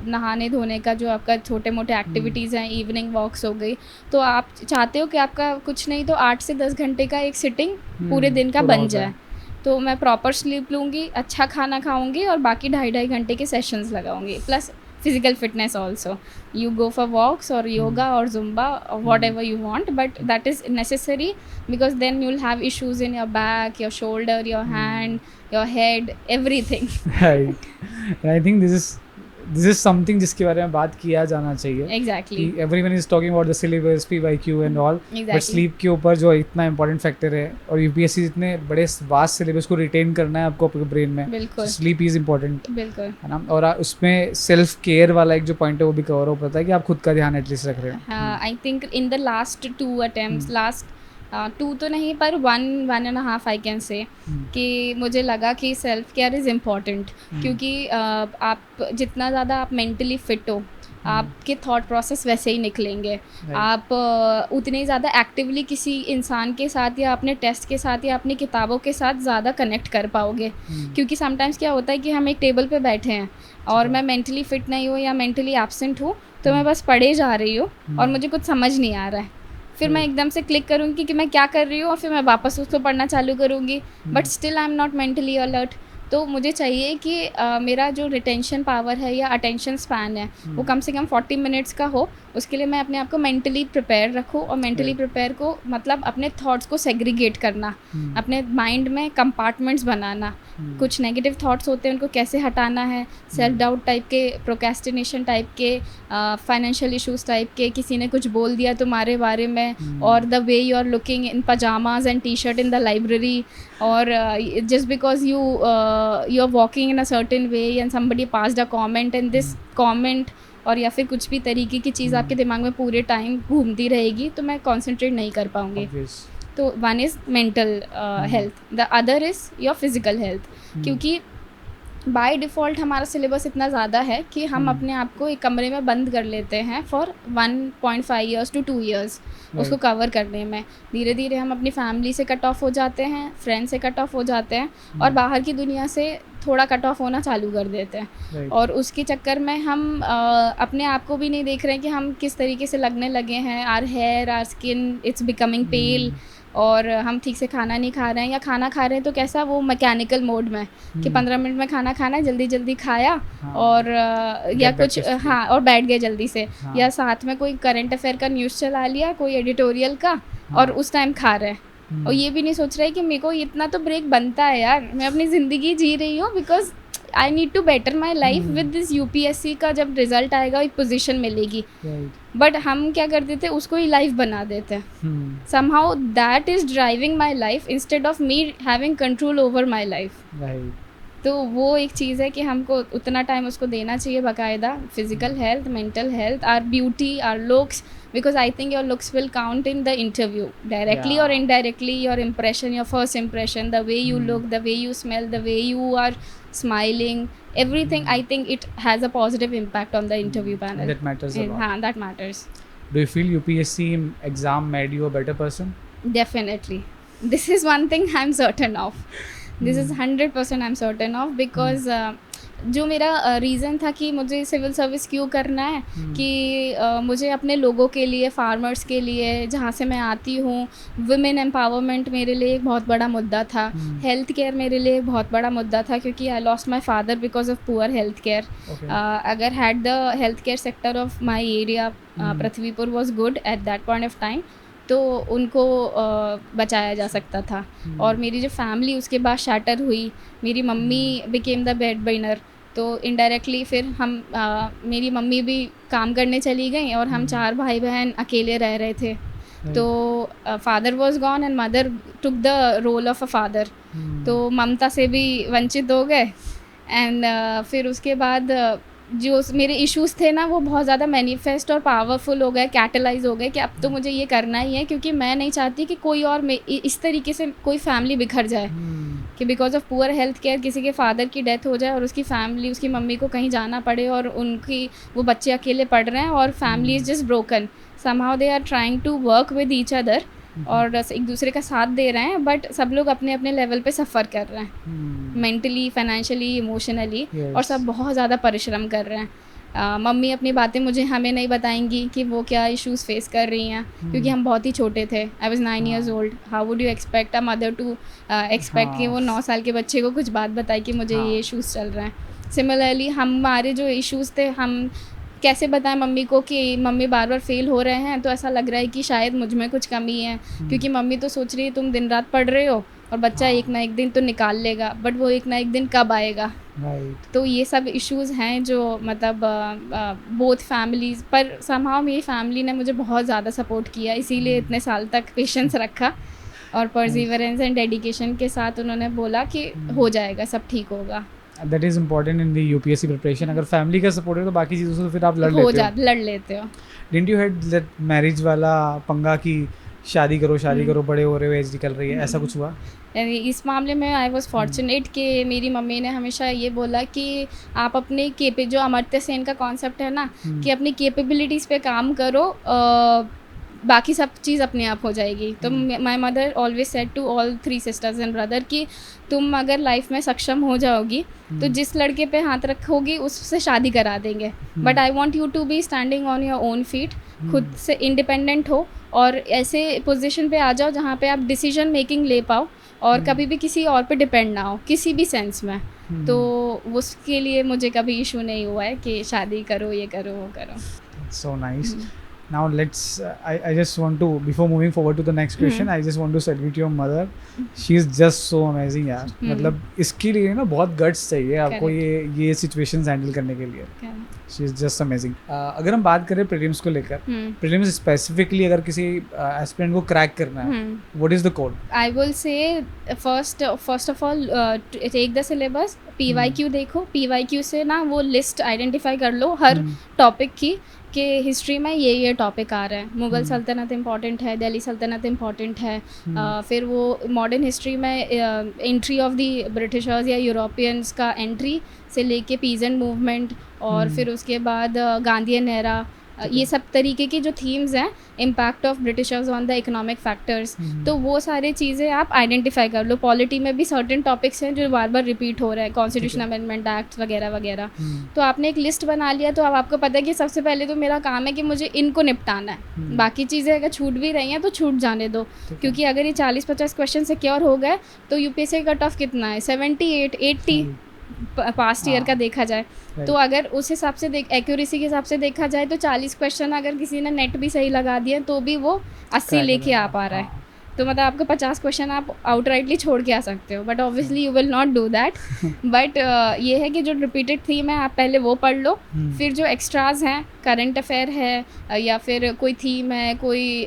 नहाने धोने का जो आपका छोटे मोटे एक्टिविटीज़ हैं, इवनिंग वॉक्स हो गई, तो आप चाहते हो कि आपका कुछ नहीं तो 8 से 10 घंटे का एक सिटिंग पूरे दिन का बन जाए। तो मैं प्रॉपर स्लीप लूँगी, अच्छा खाना खाऊँगी, और बाकी 2.5 घंटे के सेशंस लगाऊँगी, plus physical fitness also. You go for walks और योगा और जुम्बा और whatever you want, but that is necessary because then you will have issues in your back, your shoulder, your hand, your head, everything. Right, I think this is something जिसके बारे में बात किया जाना चाहिए। Exactly, everyone is talking about the syllabus, PYQ and all, but sleep के ऊपर जो इतना इंपॉर्टेंट फैक्टर है, और UPSC इतने बड़े वास्ट सिलेबस को रिटेन करना है आपको अपने ब्रेन में, स्लीप इज इम्पोर्टेंट, बिल्कुल, है ना। और उसमें सेल्फ केयर वाला एक जो पॉइंट है वो भी कवर हो पाता है कि आप खुद का ध्यान एटलीस्ट रख रहे हैं। I think in the last 2 attempts, last 2 तो नहीं पर 1.5 आई कैन से, कि मुझे लगा कि सेल्फ केयर इज़ इम्पॉर्टेंट, क्योंकि आप जितना ज़्यादा आप मेंटली फिट हो, आपके थॉट प्रोसेस वैसे ही निकलेंगे, आप उतने ज़्यादा एक्टिवली किसी इंसान के साथ या अपने टेस्ट के साथ या अपनी किताबों के साथ ज़्यादा कनेक्ट कर पाओगे। क्योंकि समटाइम्स क्या होता है कि हम एक टेबल पे बैठे हैं और मैं मेंटली फिट नहीं हूँ या मेंटली एब्सेंट हूँ, तो मैं बस पढ़े जा रही हूँ और मुझे कुछ समझ नहीं आ रहा है, फिर मैं एकदम से क्लिक करूँगी कि मैं क्या कर रही हूँ, और फिर मैं वापस उसको पढ़ना चालू करूँगी, but still I am not mentally alert. तो मुझे चाहिए कि मेरा जो रिटेंशन पावर है या अटेंशन स्पैन है वो कम से कम 40 मिनट्स का हो। उसके लिए मैं अपने आप को मेंटली प्रिपेयर रखूँ, और मेंटली प्रिपेयर को मतलब अपने थॉट्स को सेग्रीगेट करना, अपने माइंड में कंपार्टमेंट्स बनाना, कुछ नेगेटिव थॉट्स होते हैं उनको कैसे हटाना है, सेल्फ डाउट टाइप के, प्रोक्रेस्टिनेशन टाइप के, फाइनेंशियल इश्यूज टाइप के, किसी ने कुछ बोल दिया तुम्हारे बारे में, और the way you are looking in pyjamas and t-shirt in the library, और just because you are walking in a certain way and somebody passed a comment and this comment, और या फिर कुछ भी तरीके की चीज़ आपके दिमाग में पूरे टाइम घूमती रहेगी, तो मैं कॉन्सेंट्रेट नहीं कर पाऊँगी। तो one is mental health, the other is your physical health, क्योंकि बाय डिफ़ॉल्ट हमारा सिलेबस इतना ज़्यादा है कि हम अपने आप को एक कमरे में बंद कर लेते हैं फॉर 1.5 ईयर्स टू 2 ईयर्स उसको कवर करने में। धीरे धीरे हम अपनी फैमिली से कट ऑफ हो जाते हैं, फ्रेंड से कट ऑफ हो जाते हैं, और बाहर की दुनिया से थोड़ा कट ऑफ होना चालू कर देते हैं। Right. और उसके चक्कर में हम अपने आप को भी नहीं देख रहे हैं कि हम किस तरीके से लगने लगे हैं। Our hair, our skin, it's becoming pale. और हम ठीक से खाना नहीं खा रहे हैं, या खाना खा रहे हैं तो कैसा, वो मैकेनिकल मोड में कि 15 मिनट में खाना खाना है, जल्दी जल्दी खाया। हाँ, और या back कुछ to sleep. हाँ, और बैठ गए जल्दी से। हाँ, या साथ में कोई करंट अफेयर का न्यूज़ चला लिया, कोई एडिटोरियल का, और उस टाइम खा रहे हैं। और ये भी नहीं सोच रहे कि मेरे को इतना तो ब्रेक बनता है यार, मैं अपनी ज़िंदगी जी रही हूँ, because I need to better my life with this UPSC का जब रिजल्ट आएगा एक पोजीशन मिलेगी। बट हम क्या करते थे, उसको ही लाइफ बना देते हैं। somehow that is driving my life instead of me having control over my life। तो वो एक चीज़ है कि हमको उतना टाइम उसको देना चाहिए बाकायदा। Physical health, mental health, or beauty, or looks, because I think your looks will count in the interview directly or indirectly। your impression, your first impression, the way you look, the way you smell, the way you are smiling, everything, I think it has a positive impact on the interview panel। That matters a lot। हाँ, that matters। Do you feel UPSC exam made you a better person? Definitely, this is one thing I'm certain of। This is 100% I'm certain of, because जो मेरा reason था कि मुझे civil service क्यों करना है, कि मुझे अपने लोगों के लिए, फार्मर्स के लिए, जहाँ से मैं आती हूँ, वुमेन एम्पावरमेंट मेरे लिए एक बहुत बड़ा मुद्दा था। हेल्थ केयर मेरे लिए एक बहुत बड़ा मुद्दा था, क्योंकि I lost my father because of poor health care. अगर had the health care sector of my area Prithvipur was good at that point of time, तो उनको बचाया जा सकता था। और मेरी जो फैमिली उसके बाद शैटर हुई, मेरी mummy became the bed winner, तो इनडायरेक्टली फिर हम मेरी मम्मी भी काम करने चली गई और हम 4 भाई बहन अकेले रह रहे थे। तो father was gone and mother took the role of a father, तो ममता से भी वंचित हो गए। एंड फिर उसके बाद जो मेरे इश्यूज़ थे ना, वो बहुत ज़्यादा मैनिफेस्ट और पावरफुल हो गए, कैटलाइज हो गए कि अब तो मुझे ये करना ही है, क्योंकि मैं नहीं चाहती कि कोई और इस तरीके से कोई फैमिली बिखर जाए कि because of poor health care किसी के फादर की डेथ हो जाए और उसकी फैमिली, उसकी मम्मी को कहीं जाना पड़े और उनकी वो बच्चे अकेले पढ़ रहे हैं और family is just broken. Somehow they are trying to work with each other और एक दूसरे का साथ दे रहे हैं, बट सब लोग अपने अपने लेवल पे सफ़र कर रहे हैं, मेंटली, फाइनेंशियली, इमोशनली, और सब बहुत ज़्यादा परिश्रम कर रहे हैं। मम्मी अपनी बातें हमें नहीं बताएंगी कि वो क्या इश्यूज़ फेस कर रही हैं, क्योंकि हम बहुत ही छोटे थे। I was 9 years old। How would you expect a mother to expect कि वो 9 साल के बच्चे को कुछ बात बताए कि मुझे ये इश्यूज़ चल रहे हैं। सिमिलरली हमारे जो इश्यूज़ थे, हम कैसे बताएं मम्मी को कि मम्मी बार बार फेल हो रहे हैं, तो ऐसा लग रहा है कि शायद मुझ में कुछ कमी है, क्योंकि मम्मी तो सोच रही है तुम दिन रात पढ़ रहे हो और बच्चा एक ना एक दिन तो निकाल लेगा, बट वो एक ना एक दिन कब आएगा। तो ये सब इश्यूज़ हैं जो मतलब बोथ फैमिलीज़ पर। समहाउ मेरी फैमिली ने मुझे बहुत ज़्यादा सपोर्ट किया, इसीलिए इतने साल तक पेशेंस रखा और परसिवरेंस एंड डेडिकेशन के साथ उन्होंने बोला कि हो जाएगा, सब ठीक होगा। That is important in the UPSC preparation। अगर फैमिली का सपोर्ट है तो बाकी चीज़ों से तो फिर आप लड़ लेते हो। Didn't you had that marriage वाला पंगा कि शादी करो बड़े हो रहे हो, एज निकल रही है, ऐसा कुछ हुआ? इस मामले में आई वॉज फॉर्चुनेट कि मेरी मम्मी ने हमेशा ये बोला कि आप अपने जो अमर्त्य सेन का कॉन्सेप्ट है ना, कि अपनी कैपेबिलिटीज़ पे काम करो, बाकी सब चीज़ अपने आप हो जाएगी। तो my mother always said to all 3 sisters and brother कि तुम अगर लाइफ में सक्षम हो जाओगी तो जिस लड़के पे हाथ रखोगी उससे शादी करा देंगे, but I want you to be standing on your own feet, खुद से इंडिपेंडेंट हो और ऐसे पोजीशन पे आ जाओ जहाँ पे आप डिसीजन मेकिंग ले पाओ और कभी भी किसी और पे डिपेंड ना हो किसी भी सेंस में। तो उसके लिए मुझे कभी इशू नहीं हुआ है कि शादी करो, ये करो, वो करो। So nice। Now let's I just want to, before moving forward to the next question, I just want to salute your mother। She is just so amazing यार। मतलब इसके लिए ना बहुत गट्स चाहिए आपको ये सिचुएशंस हैंडल करने के लिए। She is just amazing। अगर हम बात करें प्रीलिम्स को लेकर, प्रीलिम्स स्पेसिफिकली अगर किसी एस्पिरेंट को क्रैक करना है, what is the code? I will say first of all take the syllabus, PYQ देखो, PYQ से ना वो लिस्ट आइडेंटिफाई कर लो हर टॉपिक की कि हिस्ट्री में ये टॉपिक आ रहा है। मुग़ल सल्तनत इम्पॉर्टेंट है, दिल्ली सल्तनत इम्पॉर्टेंट है, फिर वो मॉडर्न हिस्ट्री में एंट्री ऑफ दी ब्रिटिशर्स या यूरोपियंस का एंट्री से लेके पीजेंट मूवमेंट, और फिर उसके बाद गांधीयन एरा, ये सब तरीके की जो थीम्स हैं, impact of Britishers on the economic factors, तो वो सारी चीज़ें आप आइडेंटिफाई कर लो। पॉलिटी में भी सर्टेन टॉपिक्स हैं जो बार बार रिपीट हो रहे हैं, कॉन्स्टिट्यूशन अमेंडमेंट एक्ट वगैरह वगैरह। तो आपने एक लिस्ट बना लिया, तो अब आपको पता है कि सबसे पहले तो मेरा काम है कि मुझे इनको निपटाना है, बाकी चीज़ें अगर छूट भी रही हैं तो छूट जाने दो, क्योंकि अगर ये 40-50 क्वेश्चन सिक्योर हो गए तो यूपीएससी का कट ऑफ कितना है, 78-80 पास्ट ईयर का देखा जाए। तो अगर उस हिसाब से एक्यूरेसी के हिसाब से देखा जाए तो 40 क्वेश्चन अगर किसी ने नेट भी सही लगा दिया तो भी वो 80 लेके आ पा रहा है। तो मतलब आपको 50 क्वेश्चन आप आउटराइटली छोड़ के आ सकते हो, but obviously you will not do that. But ये है कि जो रिपीटेड थीम है आप पहले वो पढ़ लो, फिर जो एक्स्ट्राज हैं, करंट अफेयर है या फिर कोई थीम है, कोई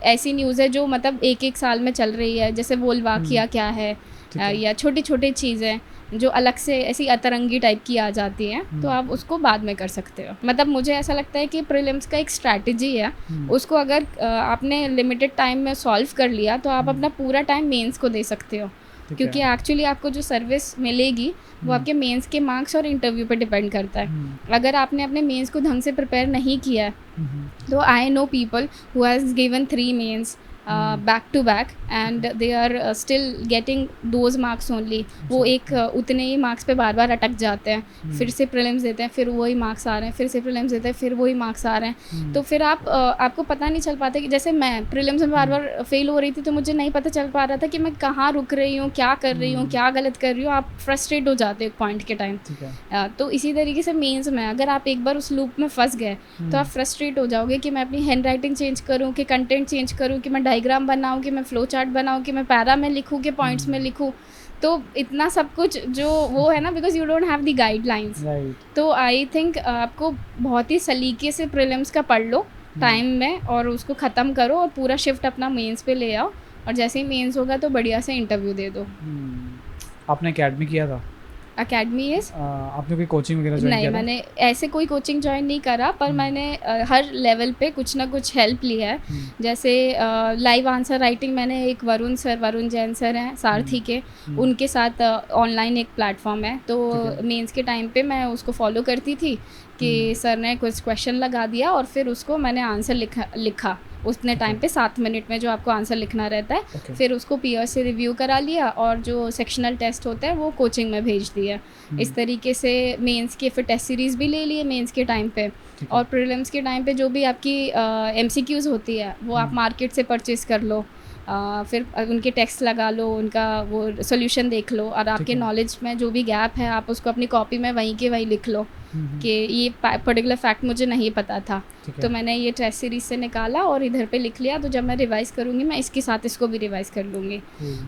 ऐसी न्यूज़ है जो मतलब एक साल में चल रही है, जैसे वोल्वाकिया क्या है, या छोटी छोटी चीज़ें जो अलग से ऐसी अतरंगी टाइप की आ जाती हैं, तो आप उसको बाद में कर सकते हो। मतलब मुझे ऐसा लगता है कि प्रीलिम्स का एक स्ट्रैटेजी है, उसको अगर आपने लिमिटेड टाइम में सॉल्व कर लिया तो आप अपना पूरा टाइम मेंस को दे सकते हो, क्योंकि एक्चुअली आपको जो सर्विस मिलेगी वो आपके मेंस के मार्क्स और इंटरव्यू पे डिपेंड करता है। अगर आपने अपने मेंस को ढंग से प्रिपेयर नहीं किया है तो I know people who has given 3 mains back to back and they are still getting those marks only। वो एक उतने ही मार्क्स पे बार बार अटक जाते हैं, फिर से प्रीलिम्स देते हैं, फिर वही मार्क्स आ रहे हैं, फिर से प्रीलिम्स देते हैं, फिर वही मार्क्स आ रहे हैं। तो फिर आपको पता नहीं चल पाता कि जैसे मैं प्रीलिम्स में बार बार फेल हो रही थी तो मुझे नहीं पता चल पा रहा था कि मैं कहाँ रुक रही हूँ, क्या कर रही हूँ, क्या गलत कर रही हूँ। आप फ्रस्ट्रेट हो जाते हो एक पॉइंट के टाइम। तो इसी तरीके से मेंस में अगर आप एक बार उस लूप में फंस गए तो आप फ्रस्ट्रेट हो जाओगे कि मैं अपनी हैंड राइटिंग चेंज करूँ, कि कंटेंट चेंज करूँ, कि मैं डायग्राम बनाऊँ, कि मैं फ्लो चार्ट बनाऊँ, कि मैं पैरा में लिखूँ, कि पॉइंट्स में लिखूँ। तो इतना सब कुछ जो वो है ना, because you don't have the guidelines. तो आई थिंक आपको बहुत ही सलीके से प्रीलिम्स का पढ़ लो टाइम में और उसको ख़त्म करो और पूरा शिफ्ट अपना मेंस पे ले आओ, और जैसे ही मेंस होगा तो बढ़िया से इंटरव्यू दे दो। आपने अकेडमी किया था? अकेडमी इज़ आपने कोई कोचिंग वगैरह ज्वाइन किया था? नहीं, मैंने ऐसे कोई कोचिंग ज्वाइन नहीं करा, पर मैंने हर लेवल पे कुछ ना कुछ हेल्प लिया है। जैसे लाइव आंसर राइटिंग मैंने एक वरुण जैन सर हैं सारथी के, उनके साथ ऑनलाइन एक प्लेटफॉर्म है, तो मेंस के टाइम पे मैं उसको फॉलो करती थी कि सर ने कुछ क्वेश्चन लगा दिया और फिर उसको मैंने आंसर लिखा उतने टाइम पे 7 मिनट में जो आपको आंसर लिखना रहता है। फिर उसको पीयर से रिव्यू करा लिया और जो सेक्शनल टेस्ट होते हैं वो कोचिंग में भेज दिया। इस तरीके से मेंस के फिर टेस्ट सीरीज़ भी ले लिए मेंस के टाइम पे, और प्रीलिम्स के टाइम पे जो भी आपकी MCQs होती है वो आप मार्केट से परचेज़ कर लो, फिर उनके टेक्स्ट लगा लो, उनका वो सोल्यूशन देख लो, और आपके नॉलेज में जो भी गैप है आप उसको अपनी कॉपी में वहीं के वहीं लिख लो कि ये पर्टिकुलर फैक्ट मुझे नहीं पता था, तो मैंने ये टेस्ट सीरीज से निकाला और इधर पे लिख लिया, तो जब मैं रिवाइज़ करूँगी मैं इसके साथ इसको भी रिवाइज़ कर लूँगी।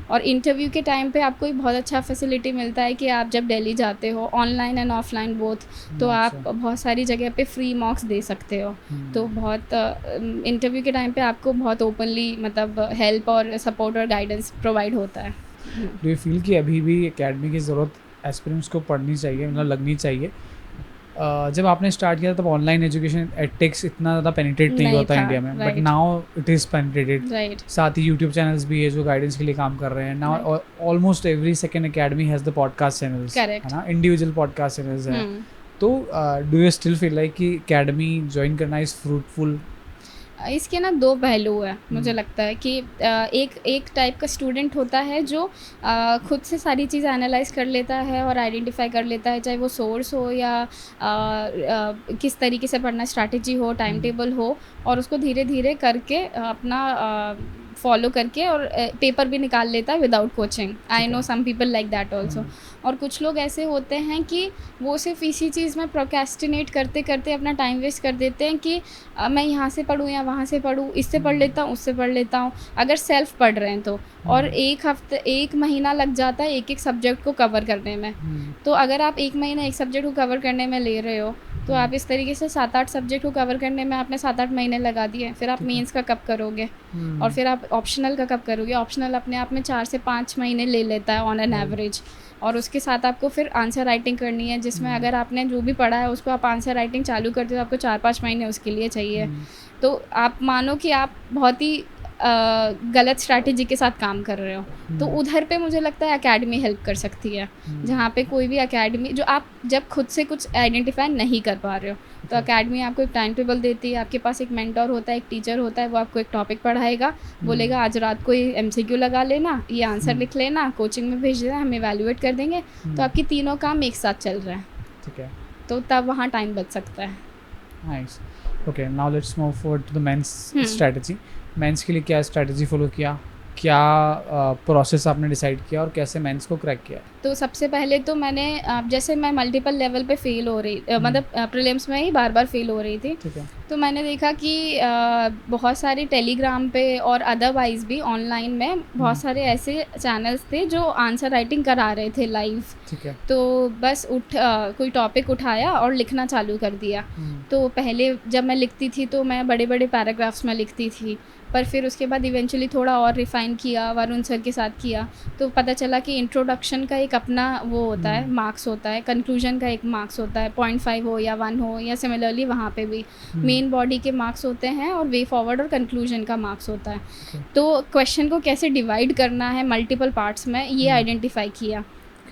और इंटरव्यू के टाइम पे आपको एक बहुत अच्छा फैसिलिटी मिलता है कि आप जब दिल्ली जाते हो, ऑनलाइन एंड ऑफलाइन बोथ, तो आप बहुत सारी जगह पे फ्री मॉक्स दे सकते हो। तो बहुत इंटरव्यू के टाइम पे आपको बहुत ओपनली मतलब हेल्प और सपोर्ट और गाइडेंस प्रोवाइड होता है। डू यू फील कि अभी भी एकेडमी की ज़रूरत एस्पिरेंट्स को पढ़नी चाहिए, मतलब लगनी चाहिए? जब आपने स्टार्ट किया तब ऑनलाइन एजुकेशन एडटेक्स इतना ज़्यादा पेनिट्रेट नहीं होता इंडिया में, but now it is penetrated. साथ ही यूट्यूब चैनल्स भी है जो गाइडेंस के लिए काम कर रहे हैं। Now almost every second academy has the podcast channels, है ना, इंडिविजुअल पॉडकास्ट चैनल्स हैं। तो do you still feel like कि एकेडमी ज्वाइन करना इज़ फ्रूटफुल? इसके ना 2 पहलू है मुझे लगता है कि एक टाइप का स्टूडेंट होता है जो खुद से सारी चीज़ एनालाइज कर लेता है और आइडेंटिफाई कर लेता है, चाहे वो सोर्स हो या किस तरीके से पढ़ना, स्ट्रैटेजी हो, टाइम टेबल हो, और उसको धीरे धीरे करके अपना फॉलो करके और पेपर भी निकाल लेता है without coaching. I know some people like that also. और कुछ लोग ऐसे होते हैं कि वो सिर्फ इसी चीज़ में प्रोक्रेस्टिनेट करते करते अपना टाइम वेस्ट कर देते हैं कि मैं यहाँ से पढूँ या वहाँ से पढूँ, इससे पढ़ लेता हूँ, उससे पढ़ लेता हूँ, अगर सेल्फ पढ़ रहे हैं तो। और एक महीना लग जाता है एक सब्जेक्ट को कवर करने में। तो अगर आप 1 महीना एक सब्जेक्ट को कवर करने में ले रहे हो तो आप इस तरीके से 7-8 सब्जेक्ट को कवर करने में आपने 7-8 महीने लगा दिए, फिर आप मेंस का कब करोगे, और फिर आप ऑप्शनल का कब करोगे? ऑप्शनल अपने आप में 4 से 5 महीने ले लेता है ऑन एन एवरेज, और उसके साथ आपको फिर आंसर राइटिंग करनी है, जिसमें अगर आपने जो भी पढ़ा है उसको आप आंसर राइटिंग चालू करते हो तो आपको 4-5 महीने उसके लिए चाहिए। तो आप मानो कि आप बहुत ही गलत स्ट्रैटेजी के साथ काम कर रहे हो, तो उधर पे मुझे लगता है एकेडमी हेल्प कर सकती है। जहाँ पे कोई भी एकेडमी, जो आप जब खुद से कुछ आइडेंटिफाई नहीं कर पा रहे हो, तो एकेडमी आपको एक टाइम टेबल देती है, आपके पास एक मेंटर होता है, एक टीचर होता है, वो आपको एक टॉपिक पढ़ाएगा, बोलेगा आज रात को ये MCQ लगा लेना, ये आंसर लिख लेना, कोचिंग में भेज देना, हम इवैल्यूएट कर देंगे। तो आपकी तीनों काम एक साथ चल रहे हैं, ठीक है, तो तब वहाँ टाइम बच सकता है। Nice. Okay, now let's move forward to the mains strategy. Mains के लिए क्या स्ट्रेटजी फॉलो किया, क्या प्रोसेस आपने डिसाइड किया और कैसे मेंस को क्रैक किया? तो सबसे पहले तो मैंने जैसे मैं मल्टीपल लेवल पे फेल हो रही, मतलब प्रीलिम्स में ही बार बार फेल हो रही थी, ठीक है। तो मैंने देखा कि बहुत सारे टेलीग्राम पे और अदरवाइज़ भी ऑनलाइन में बहुत सारे ऐसे चैनल्स थे जो आंसर राइटिंग करा रहे थे लाइव। ठीक है। तो बस कोई टॉपिक उठाया और लिखना चालू कर दिया। तो पहले जब मैं लिखती थी तो मैं बड़े बड़े पैराग्राफ्स में लिखती थी, पर फिर उसके बाद इवेंचुअली थोड़ा और रिफ़ाइन किया, वरुण सर के साथ किया, तो पता चला कि इंट्रोडक्शन का एक अपना वो होता है, मार्क्स होता है, कंक्लूजन का एक मार्क्स होता है, 0.5 हो या 1 हो, या सिमिलरली वहाँ पे भी मेन बॉडी के मार्क्स होते हैं और वे फॉरवर्ड और कंक्लूजन का मार्क्स होता है। तो क्वेश्चन को कैसे डिवाइड करना है मल्टीपल पार्ट्स में, ये आइडेंटिफाई किया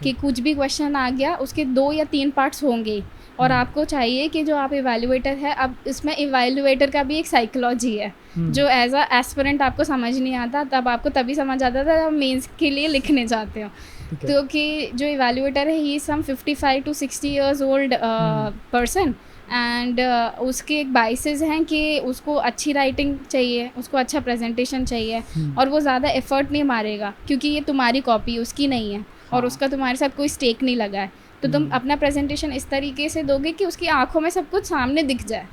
कि कुछ भी क्वेश्चन आ गया उसके 2 या 3 पार्ट्स होंगे, और आपको चाहिए कि जो आप इवैल्यूएटर है, अब इसमें इवैल्यूएटर का भी एक साइकोलॉजी है जो एज अ एस्पिरेंट आपको समझ नहीं आता, तब आपको तभी समझ आता था जब मेंस के लिए लिखने जाते हो। तो कि जो इवैल्यूएटर है, ही सम 55 to 60 years old person, and उसके एक बाइसेस हैं कि उसको अच्छी राइटिंग चाहिए, उसको अच्छा प्रेजेंटेशन चाहिए, और वो ज़्यादा एफर्ट नहीं मारेगा क्योंकि ये तुम्हारी कॉपी उसकी नहीं है, और उसका तुम्हारे साथ कोई स्टेक नहीं लगा है। तो तुम अपना प्रेजेंटेशन इस तरीके से दोगे कि उसकी आंखों में सब कुछ सामने दिख जाए।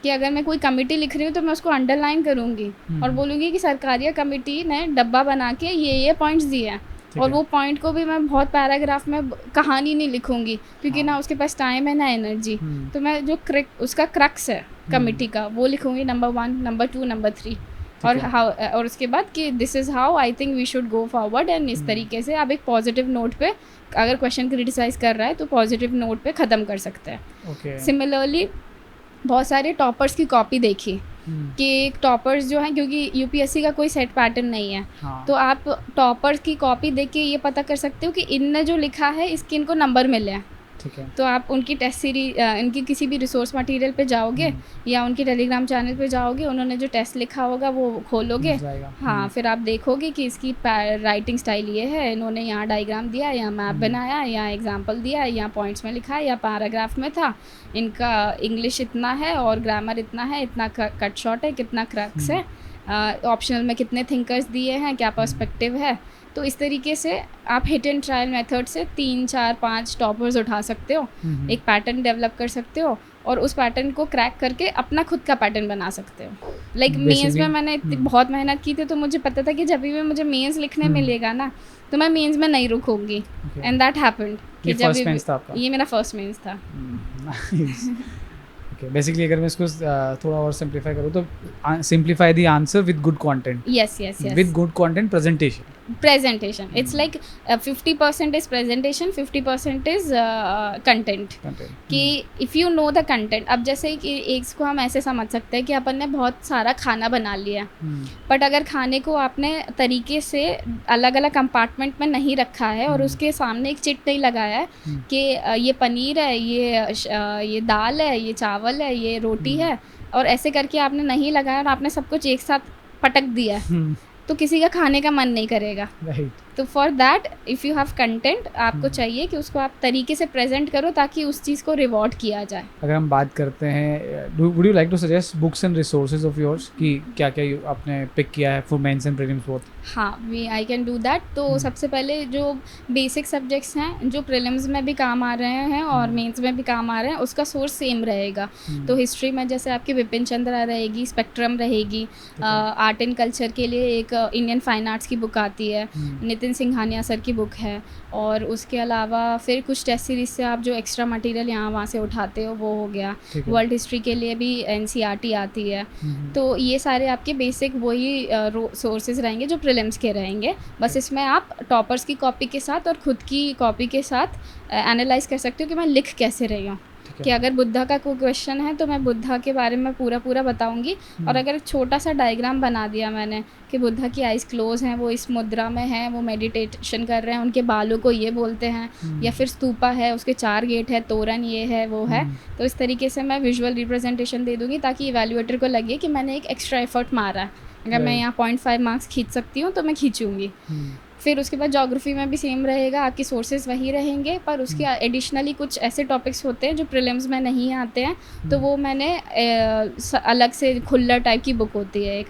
कि अगर मैं कोई कमेटी लिख रही हूँ तो मैं उसको अंडरलाइन करूँगी और बोलूँगी कि सरकारिया कमेटी ने डब्बा बना के ये पॉइंट्स दिए हैं, और वो पॉइंट को भी मैं बहुत पैराग्राफ में कहानी नहीं लिखूँगी क्योंकि ना उसके पास टाइम है ना एनर्जी। तो मैं जो उसका क्रक्स है कमेटी का, वो लिखूँगी नंबर 1, नंबर 2, नंबर 3, और उसके बाद कि this is how I think we should go forward, and इस तरीके से आप एक पॉजिटिव नोट पे, अगर क्वेश्चन क्रिटिसाइज कर रहा है तो पॉजिटिव नोट पे ख़त्म कर सकते हैं। सिमिलरली बहुत सारे टॉपर्स की कॉपी देखी कि टॉपर्स जो हैं, क्योंकि यूपीएससी का कोई सेट पैटर्न नहीं है, तो आप टॉपर्स की कॉपी देख के ये पता कर सकते हो कि इनने जो लिखा है इसके इनको नंबर मिले हैं। ठीक है। तो आप उनकी टेस्ट सीरीज, इनकी किसी भी रिसोर्स मटेरियल पे जाओगे या उनके टेलीग्राम चैनल पे जाओगे, उन्होंने जो टेस्ट लिखा होगा वो खोलोगे, हाँ, फिर आप देखोगे कि इसकी राइटिंग स्टाइल ये है, इन्होंने यहाँ डायग्राम दिया, यहाँ मैप बनाया, यहाँ एग्जांपल दिया, यहाँ पॉइंट्स में लिखा है, या पैराग्राफ में था, इनका इंग्लिश इतना है और ग्रामर इतना है, इतना कट शॉर्ट है, कितना क्रक्स है, ऑप्शनल में कितने थिंकर्स दिए हैं, क्या पर्सपेक्टिव है। तो इस तरीके से आप हिट एंड ट्रायल मेथड से 3, 4, 5 टॉपर्स उठा सकते हो, एक पैटर्न डेवलप कर सकते हो, और उस पैटर्न को क्रैक करके अपना खुद का पैटर्न बना सकते हो। लाइक मेंस में मैंने बहुत मेहनत की थी, तो मुझे पता था कि जब भी मुझे मेंस लिखने मिलेगा ना, तो मैं मेंस में नहीं रुकूंगी, एंड दैट हैपेंड कि जब ये मेरा फर्स्ट मेंस था। बेसिकली अगर मैं इसको थोड़ा और सिंप्लीफाई करूँ तो simplify the answer with good content. Yes, with good content presentation. It's like 50% is presentation, 50% is content. कि if you know the content, अब जैसे कि एक को हम ऐसे समझ सकते हैं कि अपन ने बहुत सारा खाना बना लिया, बट अगर खाने को आपने तरीके से अलग अलग कंपार्टमेंट में नहीं रखा है और उसके सामने एक चिट नहीं लगाया है कि ये पनीर है, ये दाल है, ये चावल है, ये रोटी है, और ऐसे करके आपने नहीं लगाया और आपने सब कुछ एक साथ पटक दिया है, तो किसी का खाने का मन नहीं करेगा। तो for that if you have content, आपको चाहिए कि उसको आप तरीके से प्रेजेंट करो ताकि उस चीज़ को रिवॉर्ड किया जाए। अगर हम बात करते हैं, would you like to suggest books and resources of yours कि क्या क्या आपने पिक किया है for mains and prelims both? हाँ, आई कैन डू दैट। तो सबसे पहले जो बेसिक सब्जेक्ट्स हैं जो प्रीलिम्स में भी काम आ रहे हैं और मेंस में भी काम आ रहे हैं, उसका सोर्स सेम रहेगा। तो हिस्ट्री में जैसे आपकी विपिन चंद्रा रहेगी, स्पेक्ट्रम रहेगी, आर्ट एंड कल्चर के लिए एक इंडियन फाइन आर्ट्स की बुक आती है, नितिन सिंघानिया सर की बुक है, और उसके अलावा फिर कुछ टेस्ट सीरीज से आप जो एक्स्ट्रा मटेरियल यहाँ वहाँ से उठाते हो वो हो गया। वर्ल्ड हिस्ट्री के लिए भी NCERT आती है। तो ये सारे आपके बेसिक वही सोर्सेज रहेंगे जो प्रीलिम्स के रहेंगे। बस इसमें आप टॉपर्स की कॉपी के साथ और खुद की कॉपी के साथ एनालाइज कर सकते हो कि मैं लिख कैसे रही हूँ। कि अगर बुद्धा का कोई क्वेश्चन है तो मैं बुद्धा के बारे में पूरा बताऊंगी। और अगर एक छोटा सा डायग्राम बना दिया मैंने कि बुद्धा की आइज़ क्लोज हैं, वो इस मुद्रा में हैं, वो मेडिटेशन कर रहे हैं, उनके बालों को ये बोलते हैं, या फिर स्तूपा है, उसके 4 गेट है, तोरण ये है वो है, तो इस तरीके से मैं विजुअल रिप्रेजेंटेशन दे दूँगी ताकि इवैल्यूएटर को लगे कि मैंने एक एक्स्ट्रा एफर्ट मारा है। अगर मैं यहाँ 0.5 मार्क्स खींच सकती हूँ तो मैं खींचूँगी। फिर उसके बाद ज्योग्राफी में भी सेम रहेगा, आपके सोर्सेज वही रहेंगे, पर उसके एडिशनली कुछ ऐसे टॉपिक्स होते हैं जो प्रीलिम्स में नहीं आते हैं, तो वो मैंने अलग से खुल्लर टाइप की बुक होती है एक,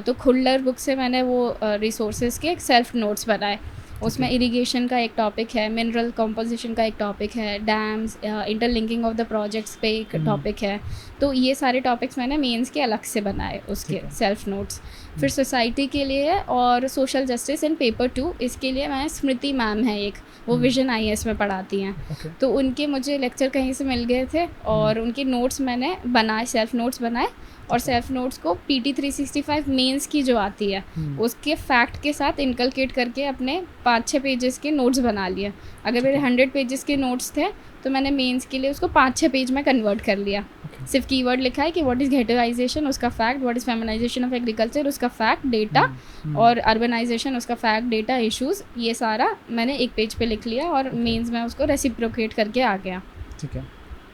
तो खुल्लर बुक से मैंने वो रिसोर्सेज के सेल्फ नोट्स बनाए। उसमें इरिगेशन का एक टॉपिक है, मिनरल कंपोजिशन का एक टॉपिक है, dams, interlinking of the projects पे एक टॉपिक है। तो ये सारे टॉपिक्स मैंने मेंस के अलग से बनाए उसके सेल्फ नोट्स। फिर सोसाइटी के लिए और सोशल जस्टिस इन पेपर 2, इसके लिए मैं स्मृति मैम है एक, वो विजन IAS में पढ़ाती हैं, तो उनके मुझे लेक्चर कहीं से मिल गए थे और उनके नोट्स मैंने बनाए, सेल्फ नोट्स बनाए। और सेल्फ नोट्स को PT 365 मेंस की जो आती है उसके फैक्ट के साथ इनकलकेट करके अपने 5-6 पेजेस के नोट्स बना लिए। अगर मेरे 100 पेजेस के नोट्स थे तो मैंने मेंस के लिए उसको 5-6 पेज में कन्वर्ट कर लिया। सिर्फ कीवर्ड लिखा है कि व्हाट इज़ गेटराइजेशन, उसका fact, what is feminisation of agriculture, उसका फैक्ट डेटा, और अर्बनाइजेशन, उसका फैक्ट डेटा इश्यूज़, ये सारा मैंने एक पेज पे लिख लिया और मेंस में उसको रेसिप्रोकेट करके आ गया। ठीक है।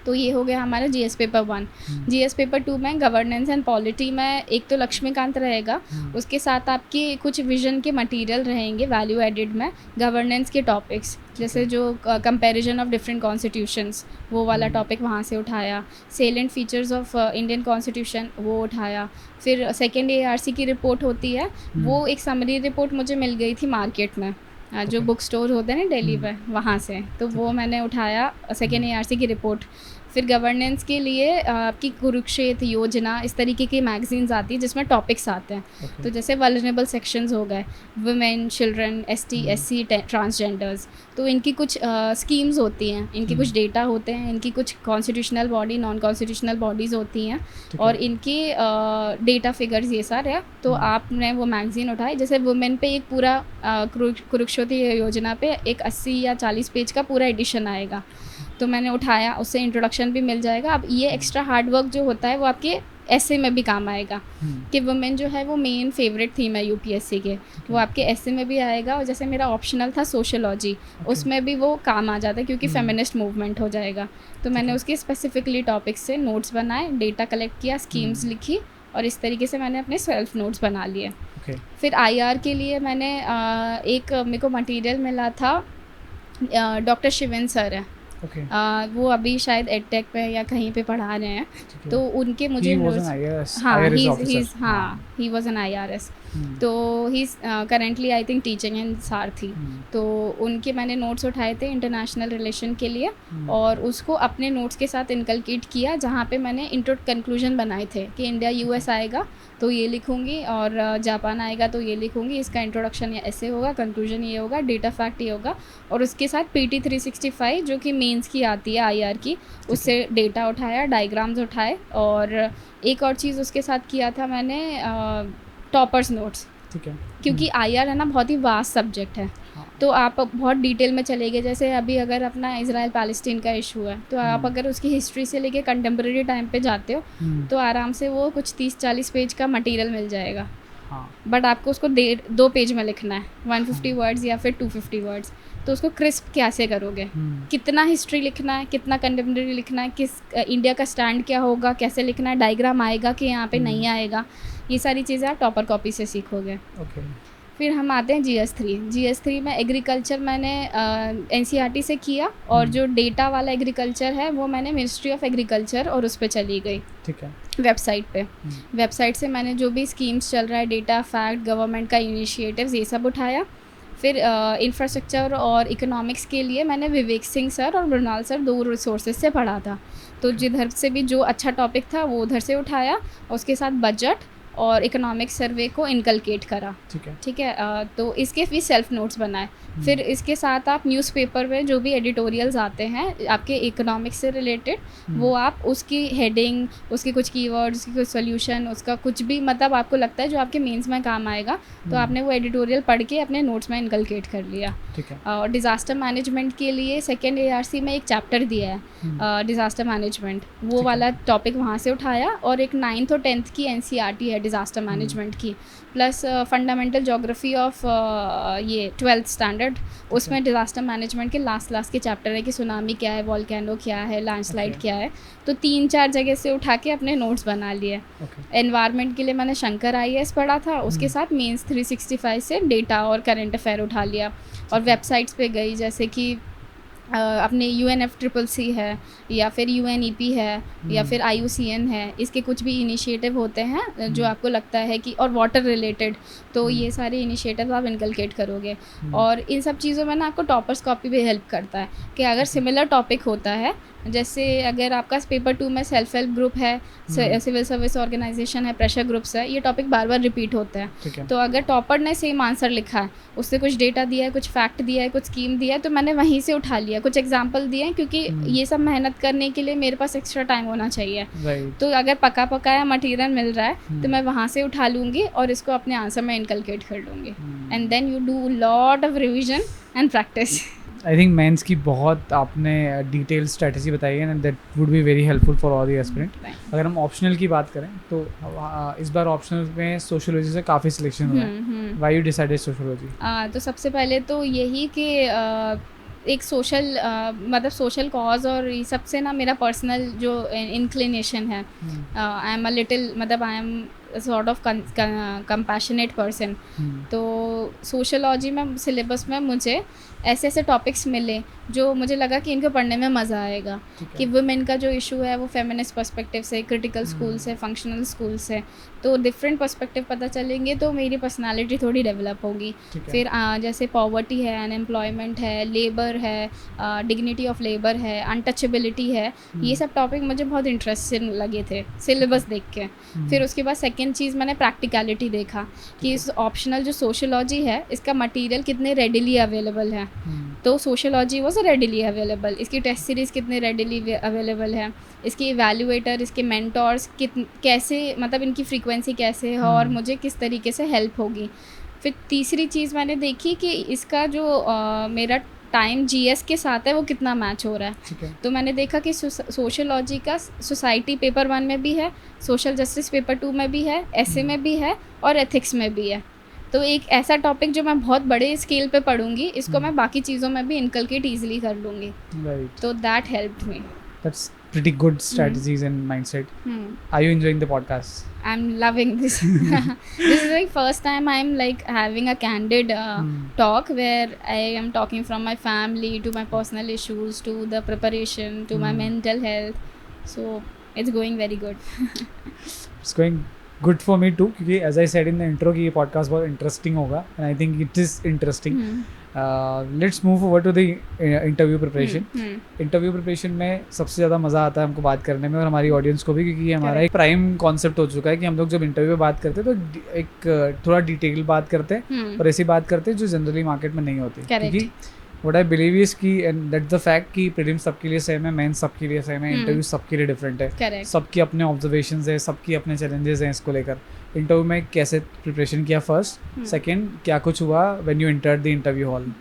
तो ये हो गया हमारा GS पेपर 1। GS पेपर 2 में गवर्नेंस एंड पॉलिटी में एक तो लक्ष्मीकांत रहेगा, उसके साथ आपके कुछ विजन के मटेरियल रहेंगे वैल्यू एडिड में, गवर्नेंस के टॉपिक्स जैसे जो कंपैरिजन ऑफ डिफरेंट कॉन्स्टिट्यूशंस, वो वाला टॉपिक वहाँ से उठाया, salient features of Indian constitution वो उठाया। फिर सेकेंड ARC की रिपोर्ट होती है, वो एक समरी रिपोर्ट मुझे मिल गई थी मार्केट में, जो बुक स्टोर होते हैं ना दिल्ली पे, वहाँ से, तो वो मैंने उठाया सेकेंड ARC की रिपोर्ट। फिर गवर्नेंस के लिए आपकी कुरुक्षेत्र योजना, इस तरीके की मैगजीन्स आती है जिसमें टॉपिक्स आते हैं। तो जैसे वल्नरेबल सेक्शंस हो गए, women, children, ST SC, transgenders, तो इनकी कुछ स्कीम्स होती हैं, इनके कुछ डेटा होते हैं, इनकी कुछ constitutional body, non constitutional bodies होती हैं और इनके डेटा फिगर्स ये सारे हैं। तो आपने वो मैगज़ीन उठाई, जैसे वुमेन पे एक पूरा कुरुक्षेत्र योजना पे एक 80 या 40 पेज का पूरा एडिशन आएगा, तो मैंने उठाया, उससे इंट्रोडक्शन भी मिल जाएगा। अब ये एक्स्ट्रा हार्ड वर्क जो होता है वो आपके ऐसे में भी काम आएगा कि वुमेन जो है वो मेन फेवरेट थीम है UPSC के, वो आपके ऐसे में भी आएगा। और जैसे मेरा ऑप्शनल था सोशियोलॉजी, उसमें भी वो काम आ जाता है क्योंकि फेमिनिस्ट मूवमेंट हो जाएगा। तो मैंने उसके स्पेसिफिकली टॉपिक्स से नोट्स बनाए, डेटा कलेक्ट किया, स्कीम्स लिखी और इस तरीके से मैंने अपने सेल्फ नोट्स बना लिए। फिर IR के लिए मैंने एक मेरे को मटीरियल मिला था, डॉक्टर शिवेन सर है, वो अभी शायद एडटेक पे या कहीं पे पढ़ा रहे हैं, तो उनके मुझे ही वॉज एन IRS, तो he is currently I think teaching in सारथी। तो उनके मैंने नोट्स उठाए थे इंटरनेशनल रिलेशन के लिए और उसको अपने नोट्स के साथ इनकलकेट किया, जहाँ पे मैंने इंट्रो कंक्लूजन बनाए थे कि इंडिया US आएगा तो ये लिखूंगी और जापान आएगा तो ये लिखूंगी, इसका इंट्रोडक्शन या ऐसे होगा, कंक्लूजन ये होगा, डेटा फैक्ट ये होगा। और उसके साथ PT 365 जो कि मेंस की आती है IR की, उससे डेटा उठाया, डायग्राम्स उठाए। और एक और चीज़ उसके साथ किया था मैंने, टॉपर्स नोट्स, ठीक है, क्योंकि IR है ना बहुत ही वास्ट सब्जेक्ट है, तो आप बहुत डिटेल में चले गए। जैसे अभी अगर अपना इजराइल पैलेस्टीन का इशू है तो आप अगर उसकी हिस्ट्री से लेके कंटेम्प्रेरी टाइम पे जाते हो तो आराम से वो कुछ 30-40 पेज का मटेरियल मिल जाएगा। बट आपको उसको 2 पेज में लिखना है, 150 वर्ड्स या फिर 250 वर्ड्स, तो उसको क्रिस्प कैसे करोगे? कितना हिस्ट्री लिखना है, कितना कंटेम्प्रेरी लिखना है, किस इंडिया का स्टैंड क्या होगा, कैसे लिखना है, डायग्राम आएगा कि यहाँ पे नहीं आएगा, ये सारी चीज़ें आप टॉपर कॉपी से सीखोगे। फिर हम आते हैं GS3 में एग्रीकल्चर मैंने NCERT से किया और जो डेटा वाला एग्रीकल्चर है वो मैंने मिनिस्ट्री ऑफ एग्रीकल्चर और उस पर चली गई, ठीक है, वेबसाइट पे। वेबसाइट से मैंने जो भी स्कीम्स चल रहा है, डेटा फैक्ट, गवर्नमेंट का इनिशिएटिव्स, ये सब उठाया। फिर इंफ्रास्ट्रक्चर और इकोनॉमिक्स के लिए मैंने विवेक सिंह सर और मृणाल सर 2 रिसोर्सेज से पढ़ा था, तो जिधर से भी जो अच्छा टॉपिक था वो उधर से उठाया। उसके साथ बजट और इकोनॉमिक सर्वे को इनकलकेट करा। ठीक है तो इसके भी सेल्फ नोट्स बनाए। फिर इसके साथ आप न्यूज़पेपर में जो भी एडिटोरियल्स आते हैं आपके इकोनॉमिक्स से रिलेटेड, वो आप उसकी हेडिंग, उसके कुछ कीवर्ड्स, उसकी कुछ सोल्यूशन, उसका कुछ भी मतलब आपको लगता है जो आपके मेंस में काम आएगा, तो आपने वो एडिटोरियल पढ़ के अपने नोट्स में इनकलकेट कर लिया। और डिज़ास्टर मैनेजमेंट के लिए सेकेंड ARC में एक चैप्टर दिया है डिज़ास्टर मैनेजमेंट, वो वाला टॉपिक वहाँ से उठाया। और एक 9th और 10th की NCERT है डिज़ास्टर मैनेजमेंट की, प्लस फंडामेंटल जोग्राफी ऑफ ये 12th स्टैंडर्ड, उसमें डिज़ास्टर मैनेजमेंट के लास्ट के चैप्टर है कि सुनामी क्या है, वॉल्केनो क्या है, लैंडस्लाइड क्या है। तो 3-4 जगह से उठा के अपने नोट्स बना लिए। एनवायरनमेंट के लिए मैंने शंकर IAS पढ़ा था, उसके साथ मेंस 365 से डेटा और करंट अफेयर उठा लिया। और वेबसाइट्स पे गई, जैसे कि अपने UNFCCC है या फिर UNEP है या फिर IUCN है, इसके कुछ भी इनिशिएटिव होते हैं जो आपको लगता है कि, और वाटर रिलेटेड, तो ये सारे इनिशिएटिव आप इनकलकेट करोगे। और इन सब चीज़ों में ना आपको टॉपर्स कॉपी भी हेल्प करता है कि अगर सिमिलर टॉपिक होता है, जैसे अगर आपका पेपर 2 में सेल्फ हेल्प ग्रुप है, सिविल सर्विस ऑर्गेनाइजेशन है, प्रेशर ग्रुप्स है, ये टॉपिक बार बार रिपीट होता है। तो अगर टॉपर ने सेम आंसर लिखा है, उससे कुछ डेटा दिया है, कुछ फैक्ट दिया है, कुछ स्कीम दिया है, तो मैंने वहीं से उठा लिया, कुछ एग्जांपल दिए हैं, क्योंकि ये सब मेहनत करने के लिए मेरे पास एक्स्ट्रा टाइम होना चाहिए। तो अगर पकाया मटेरियल मिल रहा है तो मैं वहाँ से उठा लूँगी और इसको अपने आंसर में इनकलकेट कर लूँगी। And then you do lot of revision and practice. I think mains की बहुत आपने डिटेल स्ट्रेटजी बताई है, and that would be very helpful for all the aspirant. अगर हम ऑप्शनल की बात करें तो इस बार ऑप्शनल में सोशियोलॉजी से काफ़ी सिलेक्शन हुआ है। Why you decided sociology? तो सबसे पहले तो यही कि एक सोशल मतलब सोशल कॉज और ये सबसे ना मेरा पर्सनल जो इंक्लिनेशन है, आई एम अ लिटिल मतलब I am sort of compassionate person. तो सोशलॉजी में सिलेबस में मुझे ऐसे ऐसे टॉपिक्स मिले जो मुझे लगा कि इनको पढ़ने में मज़ा आएगा, कि वुमेन का जो इशू है वो फेमिनिस्ट पर्सपेक्टिव से, क्रिटिकल स्कूल से, फंक्शनल स्कूल से, तो डिफरेंट पर्सपेक्टिव पता चलेंगे तो मेरी पर्सनालिटी थोड़ी डेवलप होगी। फिर जैसे पॉवर्टी है, अनएम्प्लॉयमेंट है, लेबर है, डिग्निटी ऑफ लेबर है, अनटचेबिलिटी है, ये सब टॉपिक मुझे बहुत इंटरेस्टिंग लगे थे सिलेबस देख के। फिर उसके बाद सेकेंड चीज़ मैंने प्रैक्टिकलिटी देखा कि इस ऑप्शनल जो सोशियोलॉजी है इसका मटेरियल कितने रेडिली अवेलेबल है। तो सोशियोलॉजी वॉज रेडिली अवेलेबल, इसकी टेस्ट सीरीज़ कितने रेडिली अवेलेबल है, इसके इवैल्यूएटर, इसके मेंटोर्स कैसे, मतलब इनकी फ्रीक्वेंसी कैसे है और मुझे किस तरीके से हेल्प होगी। फिर तीसरी चीज़ मैंने देखी कि इसका जो मेरा टाइम GS के साथ है वो कितना मैच हो रहा है। तो मैंने देखा कि सोशियोलॉजी का सोसाइटी पेपर 1 में भी है, सोशल जस्टिस पेपर 2 में भी है, ऐसे में भी है और एथिक्स में भी है। तो एक ऐसा टॉपिक जो मैं बहुत बड़े स्केल पे पढ़ूंगी, इसको मैं बाकी चीज़ों में भी इनकलकेट ईजिली कर लूँगी। तो that helped me. That's pretty good strategies and mindset. Are you enjoying the podcast? I'm loving this. This is like first time I'm like having a candid talk where I am talking from my family to my personal issues to the preparation to my mental health. So it's going very good. It's going good for me too, क्योंकि as I said in the intro कि ये podcast बहुत interesting होगा, and I think it is interesting. Let's move over to the interview preparation. Interview preparation में सबसे ज़्यादा मज़ा आता है हमको बात करने में और हमारी ऑडियंस को भी, क्योंकि हमारा एक प्राइम कॉन्सेप्ट हो चुका है कि हम लोग जब इंटरव्यू में बात करते हैं तो एक थोड़ा डिटेल बात करते हैं और ऐसी बात करते हैं जो जनरली मार्केट में नहीं होती। क्योंकि व्हाट आई बिलीव इज की, एंड दैट्स द फैक्ट कि प्रीलिम्स सबके लिए सेम है, मेंस सबके लिए सेम है, इंटरव्यू सबके लिए डिफरेंट है, सबकी अपने ऑब्जर्वेशंस है, सबकी अपने चैलेंजेस हैं इसको लेकर। इंटरव्यू में कैसे प्रिपरेशन किया फर्स्ट, सेकंड क्या कुछ हुआ when you entered the interview hall?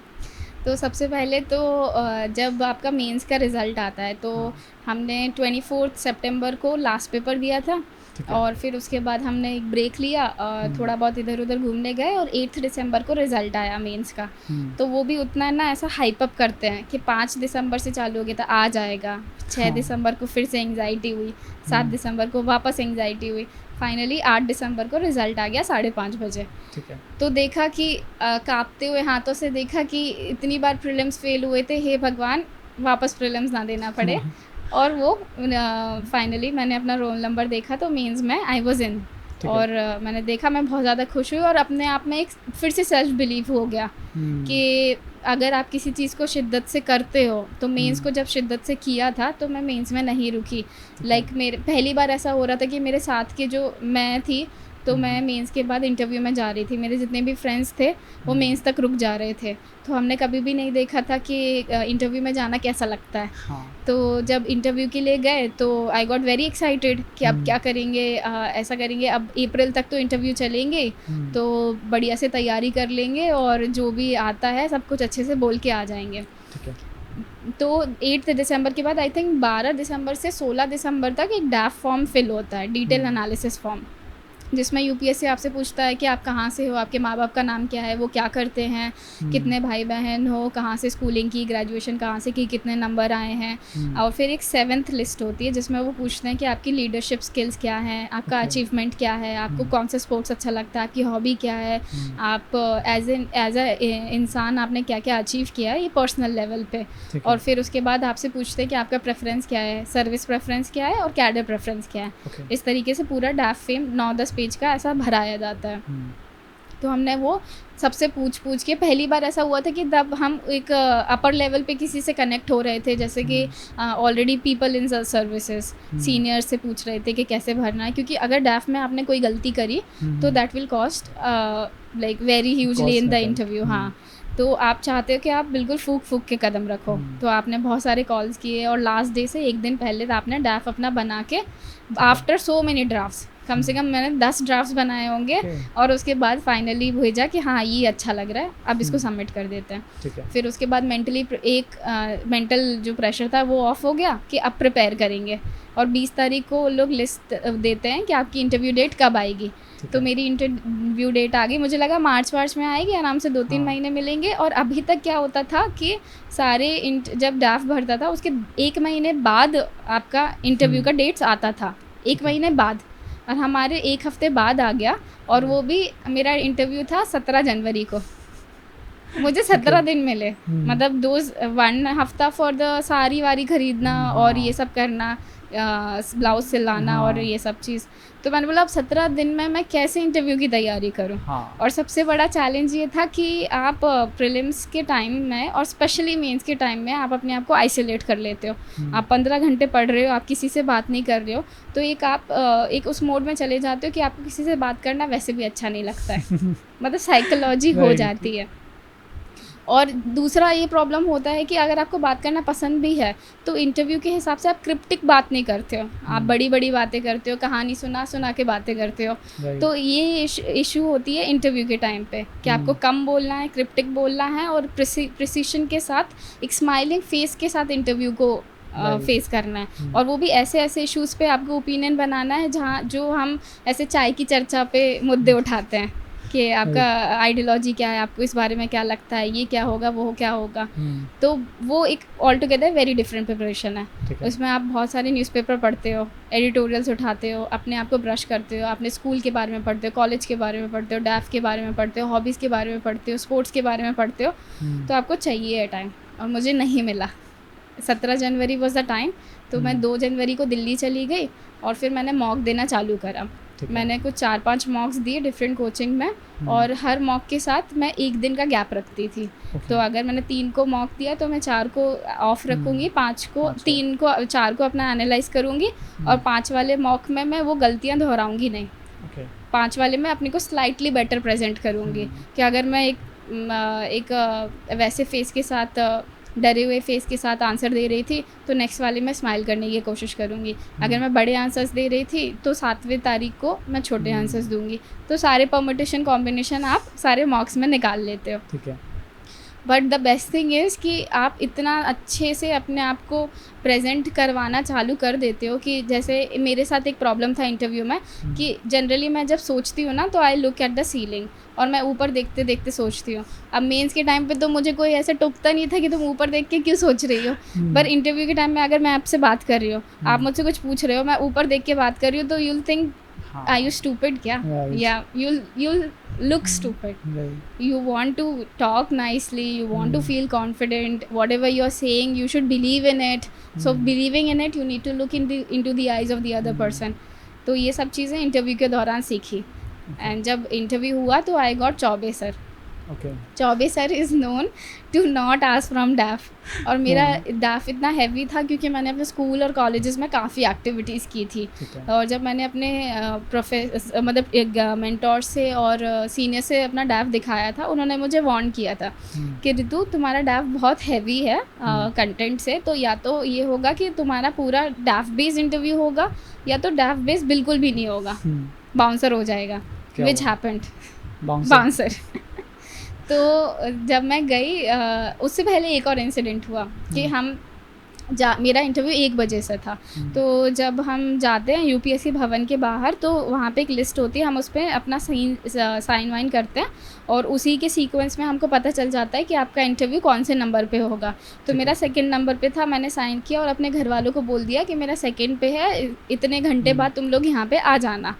तो सबसे पहले तो जब आपका मेंस का रिज़ल्ट आता है तो हमने 24 सितंबर को लास्ट पेपर दिया था और फिर उसके बाद हमने एक ब्रेक लिया, थोड़ा बहुत इधर उधर घूमने गए और 8 दिसंबर को रिज़ल्ट आया मेंस का। तो वो भी उतना ना ऐसा हाइप अप करते हैं कि 5 दिसंबर से चालू हो गया था, आ जाएगा। 6 दिसंबर को फिर से एंग्जाइटी हुई, 7 दिसंबर को वापस एंग्जाइटी हुई, फाइनली 8 दिसंबर को रिज़ल्ट आ गया 5:30 बजे। तो देखा कि कांपते हुए हाथों से देखा कि इतनी बार प्रीलिम्स फेल हुए थे, हे भगवान वापस प्रीलिम्स ना देना पड़े। और वो फाइनली मैंने अपना रोल नंबर देखा तो मेंस में आई वाज इन, और मैंने देखा, मैं बहुत ज़्यादा खुश हुई और अपने आप में एक फिर से सेल्फ बिलीव हो गया कि अगर आप किसी चीज़ को शिद्दत से करते हो तो मेंस को जब शिद्दत से किया था तो मैं मेंस में नहीं रुकी। लाइक मेरे पहली बार ऐसा हो रहा था कि मेरे साथ के जो मैं थी तो मैं मेंस के बाद इंटरव्यू में जा रही थी, मेरे जितने भी फ्रेंड्स थे वो मेंस तक रुक जा रहे थे, तो हमने कभी भी नहीं देखा था कि इंटरव्यू में जाना कैसा लगता है। हाँ। तो जब इंटरव्यू के लिए गए तो आई गॉट वेरी एक्साइटेड कि अब क्या करेंगे, ऐसा करेंगे, अब अप्रैल तक तो इंटरव्यू चलेंगे, तो बढ़िया से तैयारी कर लेंगे और जो भी आता है सब कुछ अच्छे से बोल के आ जाएंगे। ठीक है। तो 8 दिसंबर के बाद आई थिंक 12 दिसंबर से 16 दिसंबर तक एक डैफ फॉर्म फिल होता है, डिटेल एनालिसिस फॉर्म, जिसमें यूपीएससी आपसे पूछता है कि आप कहाँ से हो, आपके माँ बाप का नाम क्या है, वो क्या करते हैं, कितने भाई बहन हो, कहाँ से स्कूलिंग की, ग्रेजुएशन कहाँ से की, कितने नंबर आए हैं। और फिर एक 7th लिस्ट होती है जिसमें वो पूछते हैं कि आपकी लीडरशिप स्किल्स क्या है, आपका अचीवमेंट क्या है, आपको कौन सा स्पोर्ट्स अच्छा लगता है, आपकी हॉबी क्या है, आप एज अ इंसान आपने क्या क्या अचीव किया है ये पर्सनल लेवल पे। और फिर उसके बाद आपसे पूछते हैं कि आपका प्रेफरेंस क्या है, सर्विस प्रेफरेंस क्या है और कैडर प्रेफरेंस क्या है। इस तरीके से पूरा डैफ फेम 9-10 पेज का ऐसा भराया जाता है। तो हमने वो सबसे पूछ के, पहली बार ऐसा हुआ था कि तब हम एक अपर लेवल पे किसी से कनेक्ट हो रहे थे, जैसे कि already people in services senior से पूछ रहे थे कि कैसे भरना है, क्योंकि अगर डैफ में आपने कोई गलती करी तो that will cost like very hugely in the interview. हाँ, तो आप चाहते हो कि आप बिल्कुल फूक के कदम रखो, तो आपने बहुत सारे कॉल्स किए और लास्ट डे से एक दिन पहले आपने डैफ अपना बना के, आफ्टर सो मेनी ड्राफ्ट्स, कम से कम मैंने 10 ड्राफ्ट्स बनाए होंगे, और उसके बाद फाइनली भेजा कि हाँ ये अच्छा लग रहा है, अब इसको सबमिट कर देते हैं। फिर उसके बाद मेंटली मेंटल जो प्रेशर था वो ऑफ हो गया कि अब प्रिपेयर करेंगे, और 20 तारीख को लोग लिस्ट देते हैं कि आपकी इंटरव्यू डेट कब आएगी। तो मेरी इंटरव्यू डेट आ गई, मुझे लगा मार्च में आएगी, आराम से 2-3 महीने मिलेंगे। और अभी तक क्या होता था कि सारे जब डैफ भरता था उसके 1 महीने बाद आपका इंटरव्यू का डेट्स आता था, 1 महीने बाद, और हमारे 1 हफ्ते बाद आ गया, और वो भी मेरा इंटरव्यू था 17 जनवरी को, मुझे 17 दिन मिले, मतलब 1 हफ्ता फॉर द साड़ी वारी खरीदना और ये सब करना, ब्लाउज सिलाना और ये सब चीज़। तो मैंने बोला अब 17 दिन में मैं कैसे इंटरव्यू की तैयारी करूं। और सबसे बड़ा चैलेंज ये था कि आप प्रीलिम्स के टाइम में और स्पेशली मेंस के टाइम में आप अपने आप को आइसोलेट कर लेते हो। आप 15 घंटे पढ़ रहे हो, आप किसी से बात नहीं कर रहे हो, तो एक उस मोड में चले जाते हो कि आपको किसी से बात करना वैसे भी अच्छा नहीं लगता है मतलब साइकोलॉजी हो जाती है। और दूसरा ये प्रॉब्लम होता है कि अगर आपको बात करना पसंद भी है तो इंटरव्यू के हिसाब से आप क्रिप्टिक बात नहीं करते हो, आप बड़ी बड़ी बातें करते हो, कहानी सुना के बातें करते हो। तो ये इशू होती है इंटरव्यू के टाइम पे कि आपको कम बोलना है, क्रिप्टिक बोलना है, और प्रिसिशन के साथ एक स्माइलिंग फेस के साथ इंटरव्यू को फेस करना है। और वो भी ऐसे इश्यूज़ पे आपको ओपिनियन बनाना है जहाँ जो हम ऐसे चाय की चर्चा पे मुद्दे उठाते हैं कि आपका आइडियोलॉजी क्या है, आपको इस बारे में क्या लगता है, ये क्या होगा, वो क्या होगा। तो वो एक all together very different preparation है। उसमें आप बहुत सारे न्यूज़पेपर पढ़ते हो, एडिटोरियल्स उठाते हो, अपने आप को ब्रश करते हो, अपने स्कूल के बारे में पढ़ते हो, कॉलेज के बारे में पढ़ते हो, डैफ के बारे में पढ़ते हो, हॉबीज़ के बारे में पढ़ते हो, स्पोर्ट्स के बारे में पढ़ते हो। तो आपको चाहिए टाइम, और मुझे नहीं मिला। 17 जनवरी वॉज द टाइम। तो मैं 2 जनवरी को दिल्ली चली गई और फिर मैंने मॉक देना चालू करा। मैंने कुछ 4-5 मॉक्स दिए डिफरेंट कोचिंग में, और हर मॉक के साथ मैं 1 दिन का गैप रखती थी। तो अगर मैंने 3 को मॉक दिया तो मैं 4 को ऑफ रखूँगी, 5 को 3 को 4 को अपना एनालाइज करूँगी, और 5 वाले मॉक में मैं वो गलतियाँ दोहराऊँगी नहीं। 5 वाले में अपने को स्लाइटली बेटर प्रेजेंट करूँगी कि अगर मैं एक वैसे फेस के साथ, डरे हुए फेस के साथ आंसर दे रही थी तो नेक्स्ट वाले में स्माइल करने की कोशिश करूँगी। अगर मैं बड़े आंसर्स दे रही थी तो 7वीं तारीख को मैं छोटे आंसर्स दूंगी। तो सारे परमुटेशन कॉम्बिनेशन आप सारे मॉक्स में निकाल लेते हो। ठीक है। But the best thing is कि आप इतना अच्छे से अपने आप को प्रेजेंट करवाना चालू कर देते हो कि जैसे मेरे साथ एक प्रॉब्लम था इंटरव्यू में कि जनरली मैं जब सोचती हूँ ना तो I look at the ceiling, और मैं ऊपर देखते देखते सोचती हूँ। अब मेंस के टाइम पे तो मुझे कोई ऐसे टोकता नहीं था कि तुम ऊपर देख के क्यों सोच रही हो, पर इंटरव्यू के टाइम में अगर मैं आपसे बात कर रही हूँ, आप मुझसे कुछ पूछ रहे हो, मैं ऊपर देख के बात कर रही हूँ, तो you'll think are you stupid क्या, या you'll look stupid. You want to talk nicely, you want to feel confident, whatever you're saying you should believe in it. So believing in it you need to look into the eyes of the other person. तो ये सब चीज़ें interview के दौरान सीखी। And जब interview हुआ तो I got Choubey sir, okay Choubey sir is known to not ask from DAF. और मेरा डैफ इतना हैवी था क्योंकि मैंने अपने स्कूल और कॉलेजेस में काफ़ी एक्टिविटीज़ की थी। ठीक है और जब मैंने अपने मतलब एक मेंटोर से और सीनियर से अपना डैफ दिखाया था, उन्होंने मुझे वार्न किया था कि रितु तुम्हारा डैफ बहुत हैवी है कंटेंट से, तो या तो ये होगा कि तुम्हारा पूरा डैफ बेस्ड इंटरव्यू होगा या तो डैफ बेस्ड बिल्कुल भी नहीं होगा, बाउंसर हो जाएगा, विच हैपेंड बाउंसर। तो जब मैं गई उससे पहले एक और इंसिडेंट हुआ कि हम मेरा इंटरव्यू 1 बजे से था। तो जब हम जाते हैं यूपीएससी भवन के बाहर, तो वहाँ पे एक लिस्ट होती है, हम उस पर अपना साइन वाइन करते हैं और उसी के सीक्वेंस में हमको पता चल जाता है कि आपका इंटरव्यू कौन से नंबर पे होगा। तो मेरा सेकंड नंबर पे था, मैंने साइन किया और अपने घर वालों को बोल दिया कि मेरा सेकंड पे है, इतने घंटे बाद तुम लोग यहाँ पे आ जाना।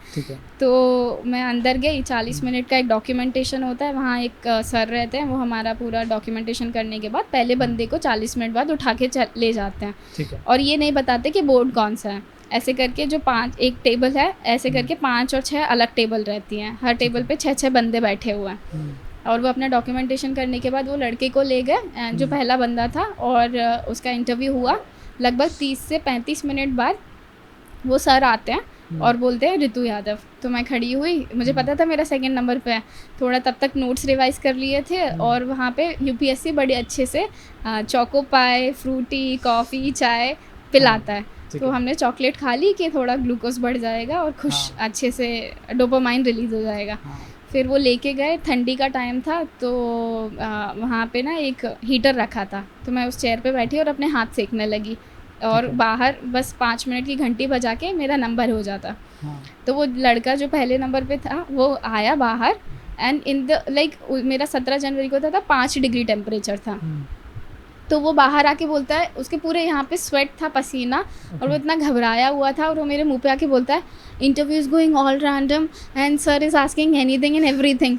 तो मैं अंदर गई, 40 मिनट का एक डॉक्यूमेंटेशन होता है, वहाँ एक सर रहते हैं, वो हमारा पूरा डॉक्यूमेंटेशन करने के बाद पहले बंदे को 40 मिनट बाद उठा के ले जाते हैं। ठीक है। और ये नहीं बताते कि बोर्ड कौन सा है, ऐसे करके जो 5 एक टेबल है, ऐसे करके 5 और 6 अलग टेबल रहती हैं, हर टेबल पे 6-6 बंदे बैठे हुए हैं। और वो अपना डॉक्यूमेंटेशन करने के बाद वो लड़के को ले गए जो पहला बंदा था, और उसका इंटरव्यू हुआ। लगभग 30 से 35 मिनट बाद वो सर आते हैं और बोलते हैं ऋतु यादव। तो मैं खड़ी हुई, मुझे पता था मेरा सेकंड नंबर पे है, थोड़ा तब तक नोट्स रिवाइज कर लिए थे। और वहाँ पे यूपीएससी बड़े अच्छे से चोको पाए, फ्रूटी, कॉफ़ी, चाय पिलाता है। तो हमने चॉकलेट खा ली कि थोड़ा ग्लूकोज बढ़ जाएगा और अच्छे से डोपामाइन रिलीज़ हो जाएगा। फिर वो लेके गए, ठंडी का टाइम था, तो वहाँ पे ना एक हीटर रखा था, तो मैं उस चेयर पे बैठी और अपने हाथ सेकने लगी और बाहर बस 5 मिनट की घंटी बजा के मेरा नंबर हो जाता। तो वो लड़का जो पहले नंबर पे था वो आया बाहर, एंड इन द मेरा 17 जनवरी को था 5 डिग्री टेम्परेचर था। तो वो बाहर आके बोलता है, उसके पूरे यहाँ पे स्वेट था, पसीना, और वो इतना घबराया हुआ था, और वो मेरे मुंह पे आके बोलता है interview is going all random and sir is asking anything and everything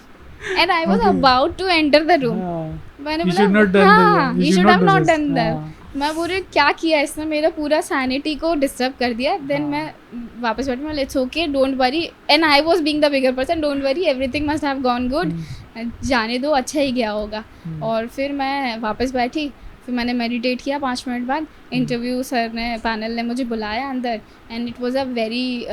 and I was about to enter the room. मैंने बोला हाँ, you should have not done that. मैं बोले क्या किया इसने, मेरा पूरा सैनिटी को डिस्टर्ब कर दिया। देन मैं वापस बैठी, मैं it's okay, don't worry, and I was being the bigger person, don't worry, everything must have gone good, जाने दो, अच्छा ही गया होगा। और फिर मैं वापस बैठी, फिर मैंने मेडिटेट किया। 5 मिनट बाद इंटरव्यू सर ने, पैनल ने मुझे बुलाया अंदर, and it was a very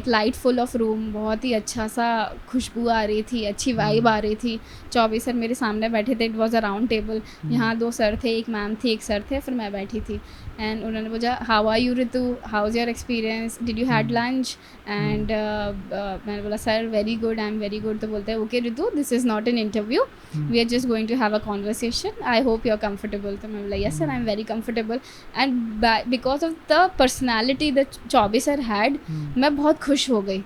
light full of room, बहुत ही अच्छा सा खुशबू आ रही थी, अच्छी वाइब आ रही थी। 24 सर मेरे सामने बैठे थे, it was a round table, यहाँ 2 सर थे, एक मैम थी, एक सर थे, फिर मैं बैठी थी। एंड उन्होंने पूछा how are you Ritu, how is your experience, did you had lunch, and मैंने बोला sir very good, I am very good. तो बोलते हैं okay Ritu, this is not an interview, we are just going to have a conversation, I hope you are comfortable. तो मैं बोला yes sir, I am very comfortable. And because of the personality the Choubey sir had, मैं बहुत खुश हो गई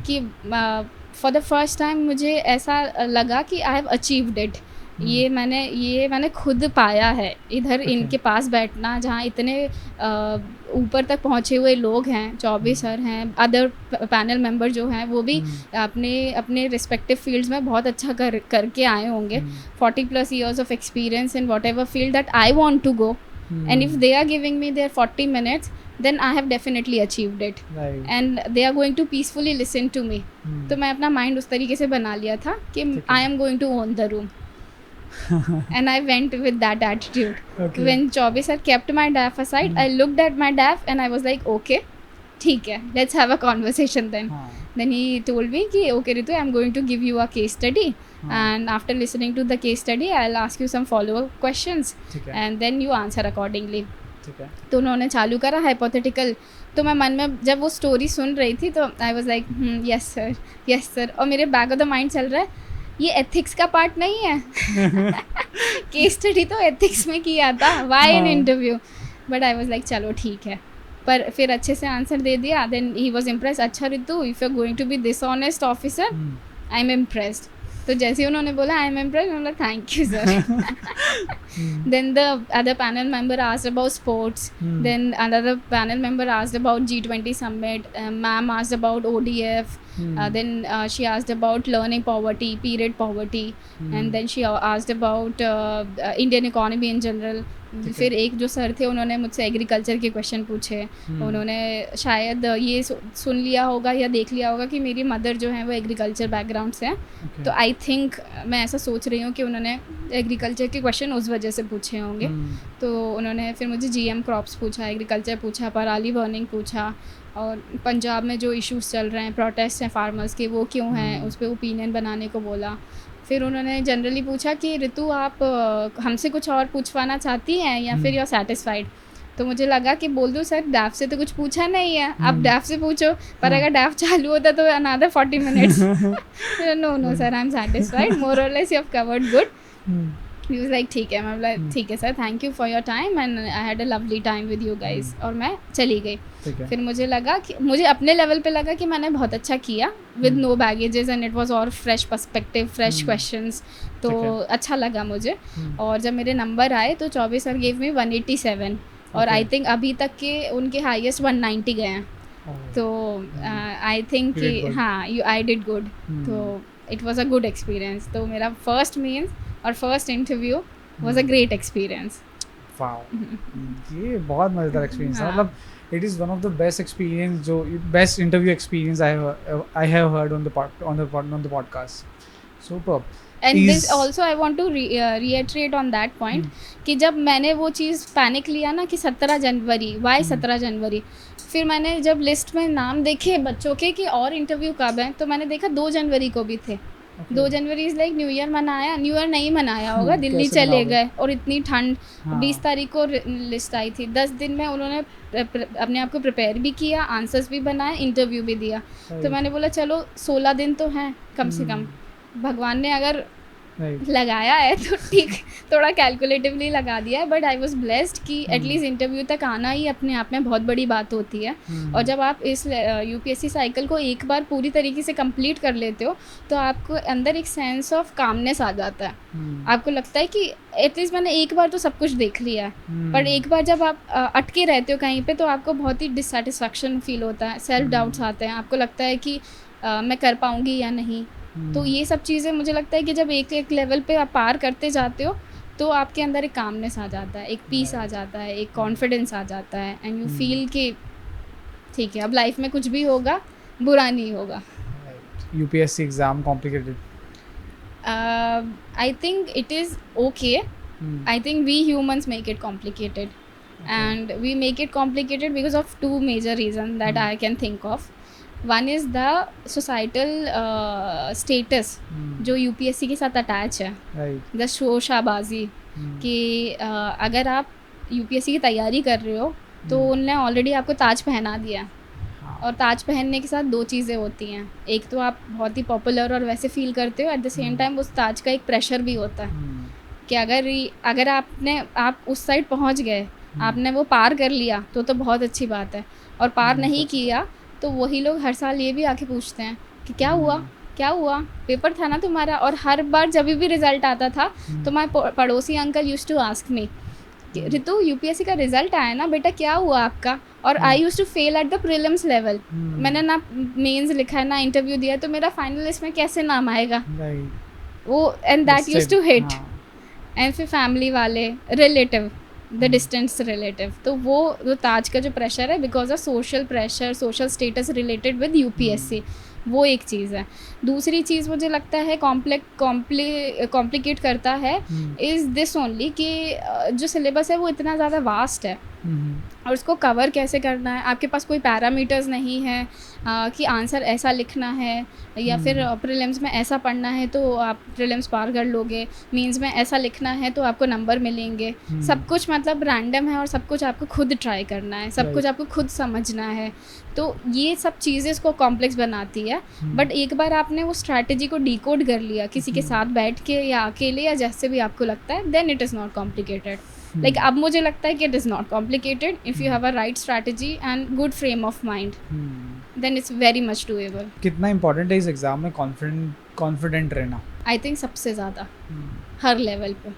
कि for the first time मुझे ऐसा लगा कि आई हैव अचीव्ड इट। ये मैंने खुद पाया है इधर इनके पास बैठना, जहाँ इतने ऊपर तक पहुँचे हुए लोग हैं, 24 सर हैं, अदर पैनल मेंबर जो हैं वो भी अपने रिस्पेक्टिव फील्ड्स में बहुत अच्छा करके आए होंगे, 40+ years of experience in whatever field that I want to go, and if they are giving me their 40 minutes, then I have definitely achieved it, and they are going to peacefully listen to me. तो मैं अपना mind उस तरीके से बना लिया था कि I am going to own the room. And I went with that attitude. When Chaube sir kept my DAF aside, I looked at my DAF and I was like, okay, ठीक है, let's have a conversation then. Then he told me कि okay Ritu, I'm going to give you a case study, and after listening to the case study, I'll ask you some follow-up questions, and then you answer accordingly. तो उन्होंने चालू करा hypothetical. तो मैं मन में जब वो स्टोरी सुन रही थी तो I was like yes sir, yes sir, और मेरे बैक ऑफ द माइंड चल रहा है ये एथिक्स का पार्ट नहीं है। केस स्टडी तो एथिक्स में किया था, why in interview, but I was like चलो ठीक है। पर फिर अच्छे से आंसर दे दिया। देन ही वाज इम्प्रेस, अच्छा Ritu if you are going to be this honest officer, I am impressed. तो जैसे उन्होंने बोला आई एम इम्प्रेस्ड, मैंने बोला thank you sir. Then the other panel member asked about sports, then another panel member asked about G20 summit, ma'am asked about ODF, Then she asked about learning poverty, period poverty, and then she asked about Indian economy in general. फिर एक जो sir थे उन्होंने मुझसे agriculture के question पूछे. उन्होंने शायद ये सुन लिया होगा या देख लिया होगा कि मेरी मदर जो है वो एग्रीकल्चर बैकग्राउंड से हैं. तो आई थिंक मैं ऐसा सोच रही हूँ कि उन्होंने एग्रीकल्चर के क्वेश्चन उस वजह से पूछे होंगे. तो उन्होंने फिर मुझे GM क्रॉप्स पूछा, एग्रीकल्चर पूछा, पराली बर्निंग पूछा, और पंजाब में जो इश्यूज़ चल रहे हैं, प्रोटेस्ट हैं फार्मर्स के, वो क्यों हैं, उस पर ओपिनियन बनाने को बोला. फिर उन्होंने जनरली पूछा कि ऋतु आप हमसे कुछ और पूछवाना चाहती हैं या फिर यू आर सेटिस्फाइड. तो मुझे लगा कि बोल दूँ सर डैफ से तो कुछ पूछा नहीं है, आप डैफ से पूछो, पर अगर डैफ चालू होता तो another 40 minutes. No sir I am satisfied, more or less you have covered good. He was like ठीक है. मैं बोला ठीक है sir, thank you for your time and I had a lovely time with you guys. और मैं चली गई. फिर मुझे लगा कि मुझे अपने लेवल पे लगा कि मैंने बहुत अच्छा किया with no baggages and it was और फ्रेश पर्सपेक्टिव, फ्रेश क्वेश्चंस. तो अच्छा लगा मुझे. और जब मेरे नंबर आए तो चौबे सर गेव मी 187 और आई थिंक अभी तक के उनके हाईएस्ट 190 गए हैं. तो आई थिंक कि हाँ आई डिड गुड. तो it was a good experience. तो मेरा फर्स्ट मीन्स और first interview was a great experience. Wow, ये बहुत मज़ेदार एक्सपीरियंस है. मतलब it is one of the best experience, जो best interview experience I have heard on the podcast. Superb. And this also I want to reiterate on that point कि जब मैंने वो चीज़ पैनिक लिया ना कि 17 जनवरी, why 17 जनवरी, फिर मैंने जब लिस्ट में नाम देखे बच्चों के कि और इंटरव्यू कब है, तो मैंने देखा 2 जनवरी को भी थे. 2 जनवरी इज़ लाइक न्यू ईयर मनाया, न्यू ईयर नहीं मनाया होगा, दिल्ली चले गए और इतनी ठंड. 20 तारीख को लिस्ट आई थी. 10 दिन में उन्होंने अपने आप को प्रिपेयर भी किया, आंसर्स भी बनाए, इंटरव्यू भी दिया. तो मैंने बोला चलो 16 दिन तो हैं कम से कम, भगवान ने अगर लगाया है तो ठीक, थोड़ा कैलकुलेटिवली लगा दिया है. बट आई वॉज ब्लेस्ड कि एटलीस्ट इंटरव्यू तक आना ही अपने आप में बहुत बड़ी बात होती है. और जब आप इस UPSC साइकिल को एक बार पूरी तरीके से कंप्लीट कर लेते हो तो आपको अंदर एक सेंस ऑफ कामनेस आ जाता है. आपको लगता है कि एटलीस्ट मैंने एक बार तो सब कुछ देख लिया है. पर एक बार जब आप अटके रहते हो कहीं पे तो आपको बहुत ही डिससेटिस्फैक्शन फील होता है, सेल्फ डाउट्स आते हैं, आपको लगता है कि मैं कर पाऊँगी या नहीं. तो ये सब चीज़ें मुझे लगता है कि जब एक एक लेवल पे आप पार करते जाते हो तो आपके अंदर एक कामनेस आ जाता है, एक पीस आ जाता है, एक कॉन्फिडेंस आ जाता है एंड यू फील कि ठीक है अब लाइफ में कुछ भी होगा बुरा नहीं होगा. UPSC exam complicated? I think it is okay. I think we humans make it complicated and we make it complicated because of 2 major reasons that I can think of. One is the societal status जो UPSC के साथ attach है, the शोशाबाजी कि अगर आप UPSC की तैयारी कर रहे हो तो उनने ऑलरेडी आपको ताज पहना दिया. और ताज पहनने के साथ 2 चीज़ें होती हैं. एक तो आप बहुत ही पॉपुलर और वैसे फील करते हो, एट द सेम टाइम उस ताज का एक प्रेशर भी होता है कि अगर आप उस साइड पहुंच गए, आपने वो पार कर लिया तो बहुत अच्छी बात है. और पार नहीं किया तो वही लोग हर साल ये भी आके पूछते हैं कि क्या हुआ, पेपर था ना तुम्हारा. और हर बार जब भी रिज़ल्ट आता था तो माय पड़ोसी uncle used to ask me Ritu UPSC का रिज़ल्ट आया ना बेटा, क्या हुआ आपका. और I used to fail at the prelims level. मैंने ना मेंस लिखा है ना इंटरव्यू दिया, तो मेरा फाइनल लिस्ट में कैसे नाम आएगा वो. And that used to hit. एंड फिर फैमिली वाले, रिलेटिव, द डिस्टेंस रिलेटिव, तो वो ताज का जो प्रेशर है because of social pressure, social status related with UPSC, वो एक चीज़ है. दूसरी चीज़ मुझे लगता है कॉम्प्लिकेट करता है इज़ दिस ओनली कि जो सिलेबस है वो इतना ज़्यादा वास्ट है और उसको कवर कैसे करना है. आपके पास कोई पैरामीटर्स नहीं है कि आंसर ऐसा लिखना है या फिर प्रीलिम्स में ऐसा पढ़ना है तो आप प्रीलिम्स पार कर लोगे, मींस में ऐसा लिखना है तो आपको नंबर मिलेंगे. सब कुछ मतलब रैंडम है और सब कुछ आपको खुद ट्राई करना है, सब कुछ आपको खुद समझना है. तो ये सब चीज़ें इसको कॉम्प्लेक्स बनाती है. बट एक बार आपने वो स्ट्रैटेजी को डिकोड कर लिया किसी के साथ बैठ के या अकेले या जैसे भी आपको लगता है, then it is not complicated. Like अब मुझे लगता है कि it is not complicated if you have a right strategy and good frame of mind, then it's very much doable. कितना इंपॉर्टेंट है इस एग्ज़ाम में कॉन्फिडेंट रहना? आई थिंक सबसे ज़्यादा हर लेवल पे.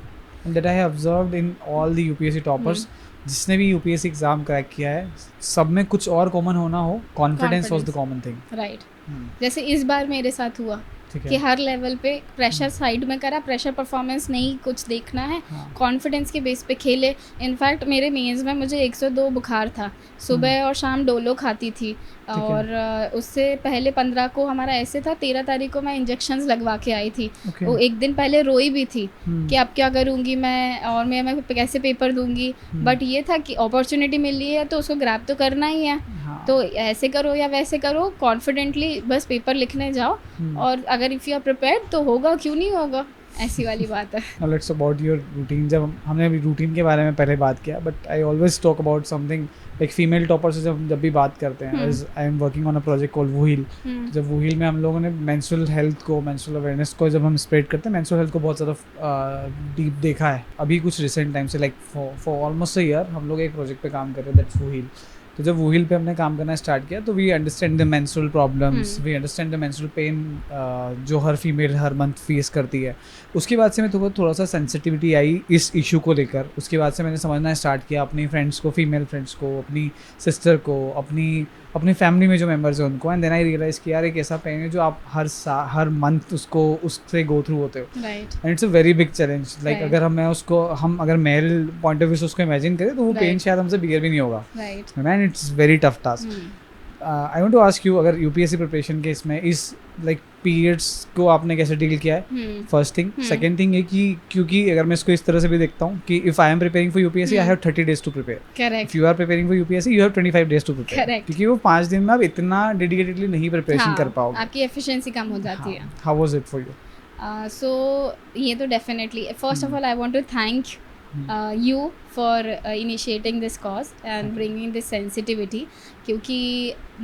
And that I have observed in all the UPSC toppers, जिसने भी यूपीएससी एग्जाम क्रैक किया है, सब में कुछ और कॉमन होना हो, confidence was the common thing. Right. जैसे इस बार मेरे साथ हुआ ठीक कि है। हर लेवल पे प्रेशर साइड में करा, प्रेशर परफॉर्मेंस नहीं कुछ देखना है, हाँ। कॉन्फिडेंस के बेस पे खेले। इनफैक्ट मेरे मेंस में मुझे 102 बुखार था, सुबह और शाम डोलो खाती थी, और उससे पहले 15 को हमारा ऐसे था, 13 तारीख को मैं इंजेक्शंस लगवा के आई थी। Okay. वो एक दिन पहले रोई भी थी कि अब क्या करूँगी मैं, और मैं कैसे पेपर दूंगी। बट ये था कि अपॉर्चुनिटी मिली है तो उसको ग्रैब तो करना ही है। हाँ। तो ऐसे करो या वैसे करो, कॉन्फिडेंटली बस पेपर लिखने जाओ, और अगर इफ़ यू आर प्रिपेयर्ड तो होगा, क्यों नहीं होगा, ऐसी वाली बात है। Now let's about your routine. जब हमने अभी रूटीन के बारे में पहले बात किया, but I always talk about something like female topper से जब भी बात करते हैं, as I am working on a project called वूहील। जब वूहील में हम लोगों ने मेंस्ट्रुअल हेल्थ को, मेंस्ट्रुअल अवेयरनेस को जब हम स्प्रेड करते हैं, मेंस्ट्रुअल हेल्थ को बहुत ज़्यादा डीप देखा है अभी कुछ रिसेंट टाइम से, like for almost a year हम लोग एक प्रोजेक्ट पे काम कर रहे हैं, दैट्स वूहील। तो जब वूहील पे हमने काम करना स्टार्ट किया तो we understand the menstrual problems, we understand the menstrual pain जो हर फीमेल हर मंथ फेस करती है। उसके बाद से मैं थोड़ा सा सेंसिटिविटी आई इस इशू को लेकर। उसके बाद से मैंने समझना स्टार्ट किया अपनी फ्रेंड्स को, फीमेल फ्रेंड्स को, अपनी सिस्टर को, अपनी फैमिली में जो मेम्बर्स हैं उनको। एंड देन आई रियलाइज़ कि यार एक ऐसा पेन है जो आप हर मंथ उससे गो थ्रू होते हो, and it's a very big challenge. Like अगर हम अगर मेल पॉइंट ऑफ व्यू से उसको इमेजिन करें तो वो पेन शायद हमसे बियर भी नहीं होगा, man it's very tough task. I want to ask you, अगर यूपीएससी प्रिपरेशन के इसमें इस लाइक पीरियड्स को आपने कैसे डील किया है, फर्स्ट थिंग। सेकंड थिंग है कि क्योंकि अगर मैं इसको इस तरह से भी देखता हूँ कि if I am preparing for UPSC I have 30 days to prepare, correct. If you are preparing for UPSC you have 25 days to prepare, Correct. क्योंकि वो 5 दिन में आप इतना डेडिकेटेडली नहीं प्रिपरेशन कर पाओगे, आपकी एफिशिएंसी कम हो जाती है। How was it for you? So ये तो definitely, first of all I want to thank you for initiating this cause and bringing this sensitivity, क्योंकि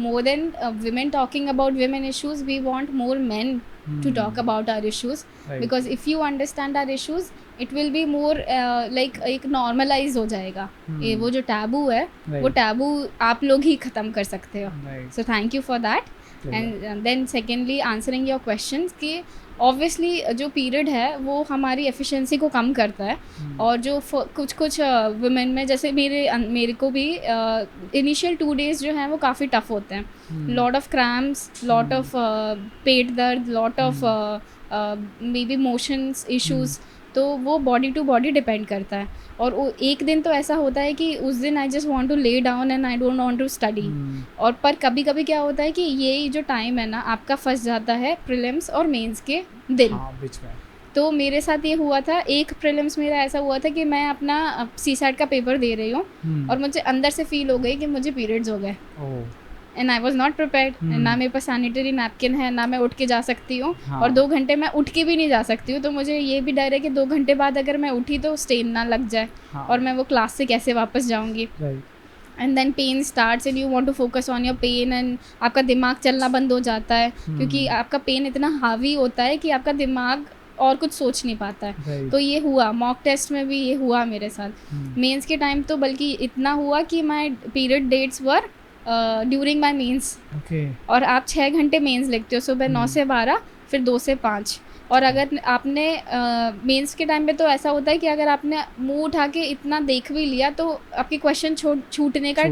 more than women talking about women issues, we want more men to talk about our issues, because if you understand our issues it will be more like एक normalize हो जाएगा। ये वो जो taboo है वो taboo आप लोग ही ख़त्म कर सकते हो, so thank you for that. And then secondly answering your questions कि ऑब्वियसली जो पीरियड है वो हमारी एफिशिएंसी को कम करता है, और जो कुछ वुमेन में, जैसे मेरे को भी इनिशियल 2 days जो हैं वो काफ़ी टफ होते हैं, lot of cramps, lot of पेट दर्द, lot of may be motions issues, तो वो बॉडी टू बॉडी डिपेंड करता है। और एक दिन तो ऐसा होता है कि उस दिन I just want to lay down and I don't want to study, और पर कभी कभी क्या होता है कि ये जो टाइम है ना आपका फंस जाता है प्रीलिम्स और मेंस के दिन। बीच में तो मेरे साथ ये हुआ था, एक प्रीलिम्स मेरा ऐसा हुआ था कि मैं अपना सीसैट का पेपर दे रही हूँ और मुझे अंदर से फील हो गई कि मुझे पीरियड्स हो गए, and I was not prepared. ना मेरे पास सैनिटरी नैपकिन है, ना मैं उठ के जा सकती हूँ, और 2 घंटे मैं उठ के भी नहीं जा सकती हूँ, तो मुझे ये भी डर है कि 2 घंटे बाद अगर मैं उठी तो स्टेन ना लग जाए, और मैं वो क्लास से कैसे वापस जाऊँगी। And then pain starts and you want to focus on your pain, and आपका दिमाग चलना बंद हो जाता है, क्योंकि आपका पेन इतना हावी होता है कि आपका दिमाग और कुछ सोच नहीं पाता है। तो ये हुआ मॉक टेस्ट में भी, ये हुआ मेरे साथ। मेंस के टाइम तो बल्कि इतना हुआ कि my period dates were during my mains, और आप 6 घंटे मेंस लिखते हो, सुबह 9 से 12, फिर 2 से 5। और अगर आपने मेंस के टाइम पे तो ऐसा होता है कि अगर आपने मुंह उठा के इतना देख भी लिया तो आपके क्वेश्चन छूटने का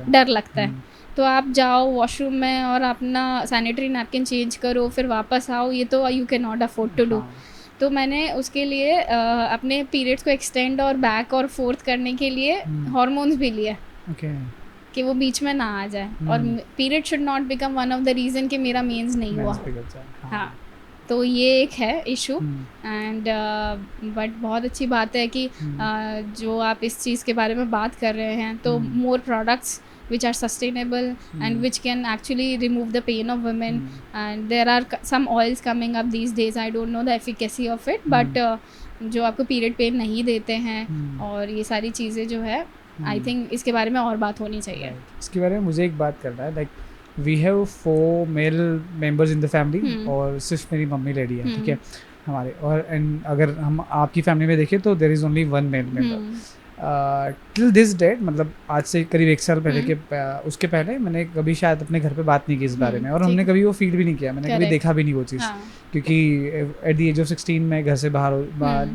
डर लगता है। तो आप जाओ वॉशरूम में और अपना सैनिटरी नैपकिन चेंज करो, फिर वापस आओ, ये तो you can not afford to do. तो मैंने उसके लिए अपने पीरियड्स को एक्सटेंड और बैक और फोर्थ करने के लिए हार्मोन्स भी लिए, कि वो बीच में ना आ जाए, और period should not become one of the reason कि मेरा मेंस नहीं हुआ। हाँ, तो ये एक है इशू। एंड बट बहुत अच्छी बात है कि जो आप इस चीज़ के बारे में बात कर रहे हैं, तो more products which are sustainable and which can actually remove the pain of women, and there are some oils coming up these days, I don't know the efficacy of it, but जो आपको period pain नहीं देते हैं, और ये सारी चीज़ें जो है आई थिंक इसके बारे में और बात होनी चाहिए। इसके बारे में मुझे एक बात करना है, like we have 4 male members in the family, और सिर्फ मेरी मम्मी डैडी है, ठीक है हमारे, और एंड अगर हम आपकी फैमिली में देखें तो there is only 1 male member. Till this date, मतलब आज से करीब 1 साल पहले के उसके पहले मैंने कभी शायद अपने घर पे बात नहीं की इस बारे में, और हमने कभी वो फील भी नहीं किया, मैंने कभी देखा भी नहीं वो चीज़, क्योंकि एट द एज ऑफ 16 मैं घर से बाहर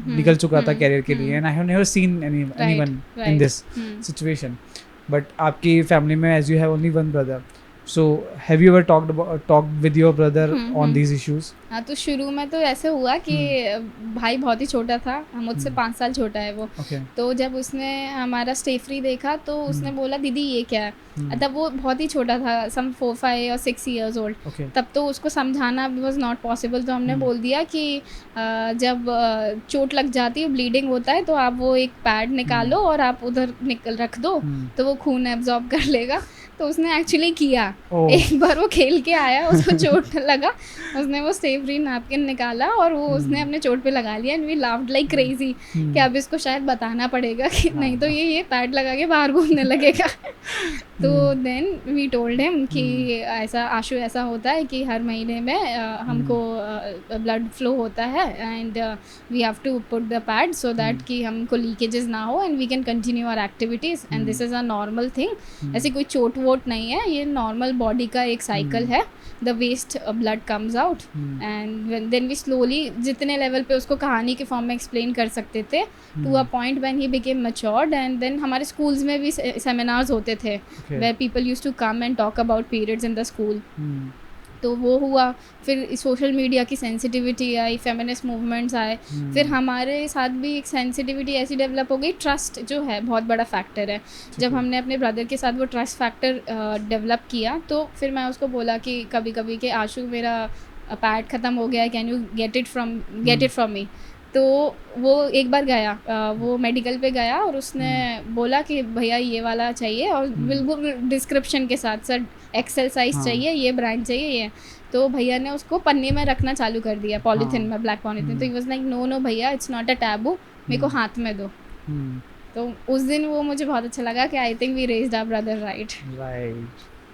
निकल चुका था कैरियर के लिए, and I have never seen anyone in this situation. But आपकी फैमिली में as you have only one brother, so have you ever talked with your brother on these issues? हाँ, तो शुरू में तो ऐसे हुआ कि भाई बहुत ही छोटा था, मुझसे 5 साल छोटा है वो. तो जब उसने हमारा स्टे फ्री देखा तो उसने बोला दीदी ये क्या है. तब वो बहुत ही छोटा था, सम 4, 5 और 6 years old. तब तो उसको समझाना वॉज नॉट पॉसिबल. तो हमने बोल दिया कि जब चोट लग जाती है, ब्लीडिंग होता है, तो आप वो एक पैड निकालो और आप उधर रख दो, तो वो खून एब्जॉर्ब कर लेगा. तो उसने एक्चुअली किया. एक बार वो खेल के आया, उसको चोट लगा, उसने वो स्टे फ्री नैपकिन निकाला और वो उसने अपने चोट पे लगा लिया. And we laughed like crazy कि अब इसको शायद बताना पड़ेगा कि नहीं तो ये पैड लगा के बाहर घूमने लगेगा. तो देन वी टोल्ड हिम कि ऐसा आशु ऐसा होता है कि हर महीने में हमको ब्लड फ्लो होता है and we have to put the pad so that कि हमको लीकेजेस ना हो and we can continue our activities and this is a normal thing. ऐसी कोई चोट वोट नहीं है, ये नॉर्मल बॉडी का एक साइकिल है. The waste blood comes out and then we slowly जितने लेवल पे उसको कहानी के फॉर्म में एक्सप्लेन कर सकते थे to a point when he became matured. And then हमारे स्कूल्स में भी सेमिनार्स होते थे where people used to come and talk about periods in the school. तो वो हुआ. फिर सोशल मीडिया की सेंसिटिविटी आई, फेमिनिस्ट मूवमेंट्स आए, फिर हमारे साथ भी एक सेंसिटिविटी ऐसी डेवलप हो गई. ट्रस्ट जो है बहुत बड़ा फैक्टर है. जब हमने अपने ब्रदर के साथ वो ट्रस्ट फैक्टर डेवलप किया तो फिर मैं उसको बोला कि कभी कभी कि आशु मेरा पैड ख़त्म हो गया है, can you get it from me. तो वो एक बार गया, वो मेडिकल पे गया और उसने बोला कि भैया ये वाला चाहिए और बिल्कुल डिस्क्रिप्शन के साथ, सर एक्सेल साइज चाहिए, ये ब्रांड चाहिए ये. तो भैया ने उसको पन्नी में रखना चालू कर दिया, पॉलीथिन में, ब्लैक पॉलीथिन. तो ही वाज लाइक नो भैया इट्स नॉट अ टैबू, मेरे को हाथ में दो. तो उस दिन वो मुझे बहुत अच्छा लगा कि I think we raised our brother right.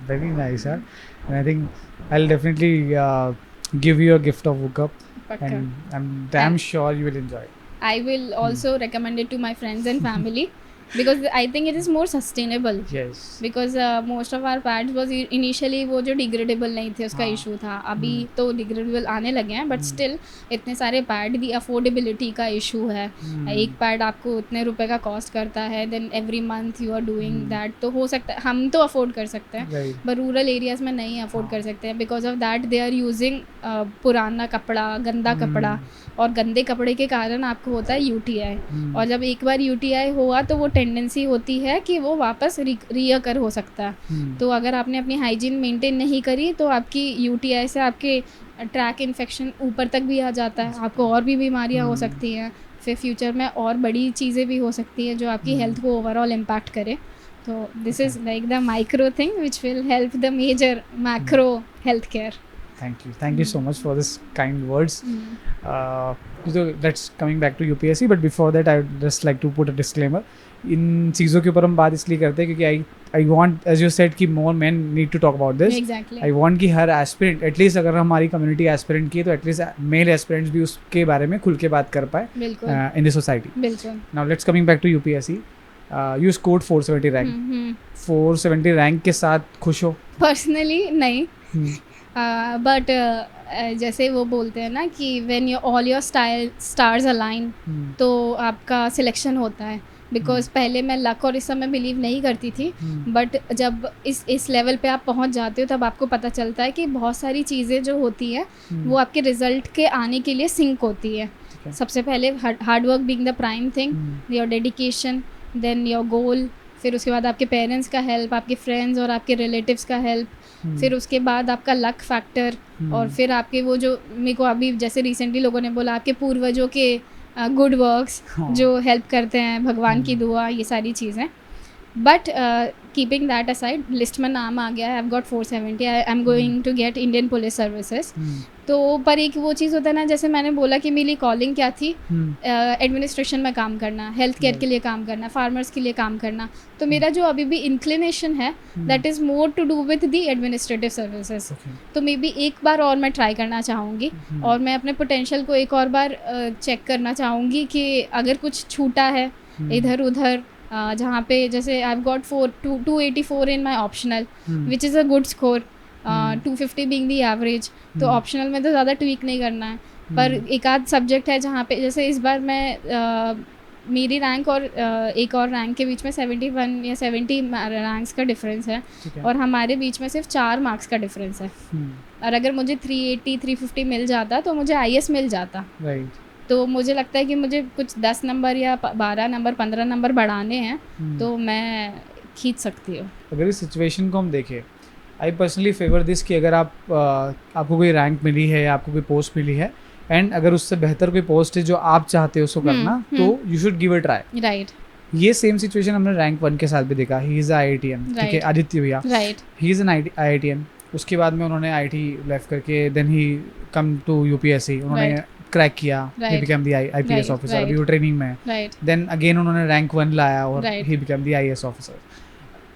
Very nice यार. And I think I will definitely give you a gift of hookup and I'm damn sure you will enjoy it. I will also recommend it to my friends and family because I think it is more sustainable. Yes. Because most of our pads was initially वो जो degradable नहीं थे, उसका issue था. अभी तो degradable आने लगे हैं but still इतने सारे पैड, दी affordability का issue है. एक पैड आपको इतने रुपए का कॉस्ट करता है, then every month you are doing that. तो हो सकता है हम तो अफोर्ड कर सकते हैं but रूरल एरियाज़ में नहीं अफोर्ड कर सकते हैं. Because of that they are using पुराना कपड़ा, गंदा कपड़ा, और गंदे कपड़े के कारण आपको होता है UTI. और जब एक बार UTI हुआ तो वो टेंडेंसी होती है कि वो वापस रीअकर हो सकता है. तो अगर आपने अपनी हाइजीन मेंटेन नहीं करी तो आपकी UTI से आपके ट्रैक इन्फेक्शन ऊपर तक भी आ जाता है, आपको और भी बीमारियां हो सकती हैं, फिर फ्यूचर में और बड़ी चीज़ें भी हो सकती हैं जो आपकी हेल्थ को ओवरऑल इम्पैक्ट करे. तो this is like the micro thing which will help the major macro health care. Thank you so much for this kind words. So let's coming back to UPSC, but before that I would just like to put a disclaimer. इन चीज़ों के ऊपर हम बात इसलिए करते हैं क्योंकि I want, as you said, कि more men need to talk about this. Exactly. I want कि हर एस्पिरेंट, एटलीस्ट अगर हमारी कम्युनिटी एस्पिरेंट की है तो एटलीस्ट मेल एस्पिरेंट्स भी उसके बारे में खुल के बात कर पाए इन द सोसाइटी. बिल्कुल. Now let's coming back to UPSC. You scored 470 rank. 470 rank के साथ खुश हो? पर्सनली नहीं. बट जैसे वो बोलते हैं ना कि when your all your stars align तो आपका सिलेक्शन होता है. बिकॉज पहले मैं लक और इस सब में बिलीव नहीं करती थी, बट जब इस लेवल पे आप पहुंच जाते हो तब आपको पता चलता है कि बहुत सारी चीज़ें जो होती हैं वो आपके रिजल्ट के आने के लिए सिंक होती है. सबसे पहले hard work being the prime thing, your dedication, then your goal, फिर उसके बाद आपके पेरेंट्स का हेल्प, आपके फ्रेंड्स और आपके रिलेटिव्स का हेल्प, फिर उसके बाद आपका लक फैक्टर, और फिर आपके वो जो मेरे को अभी जैसे रिसेंटली लोगों ने बोला आपके पूर्वजों के गुड वर्क्स जो हेल्प करते हैं, भगवान की दुआ, ये सारी चीज़ें. But keeping that aside, list में नाम आ गया है, I have got 470, I am going to get Indian police services. तो पर एक वो चीज़ होता है ना, जैसे मैंने बोला कि मेरी कॉलिंग क्या थी, एडमिनिस्ट्रेशन में काम करना, हेल्थ केयर के लिए काम करना, फार्मर्स के लिए काम करना. तो मेरा जो अभी भी इंक्लिनेशन है that is more to do with the administrative services. तो मे बी एक बार और मैं ट्राई करना चाहूँगी और मैं अपने पोटेंशियल को एक और बार चेक करना चाहूँगी कि अगर कुछ छूटा है इधर उधर जहाँ पे जैसे आई have got 284 in my optional which is a good score, 250 being the average. तो ऑप्शनल में तो ज़्यादा ट्वीक नहीं करना है, पर एक आध सब्जेक्ट है जहाँ पे जैसे इस बार मैं मेरी रैंक और एक और रैंक के बीच में 71 या 70 रैंक्स का डिफरेंस है, और हमारे बीच में सिर्फ 4 मार्क्स का डिफरेंस है। और अगर मुझे 380 350 मिल जाता तो मुझे IS मिल जाता। तो मुझे लगता है कि मुझे कुछ 10 नंबर या 12 नंबर 15 नंबर बढ़ाने हैं तो मैं खींच सकती हूँ। अगर इस सिचुएशन को हम देखें, आई पर्सनली फेवर दिस कि अगर आपको कोई रैंक मिली है या आपको कोई पोस्ट मिली है, एंड अगर उससे बेहतर कोई पोस्ट है जो आप चाहते हो उसको करना, तो you should give it try. Right. ये सेम सिचुएशन हमने रैंक 1 के साथ भी देखा। ही इज़ IITian, ठीक है, आदित्य भैया। Right. He is an IITian। उसके बाद में उन्होंने IT लेफ्ट करके then he come to UPSC, उन्होंने क्रैक किया, he become the IPS officer, अभी वो ट्रेनिंग में है। देन अगेन उन्होंने रैंक 1 लाया और ही बिकम द IAS ऑफिसर।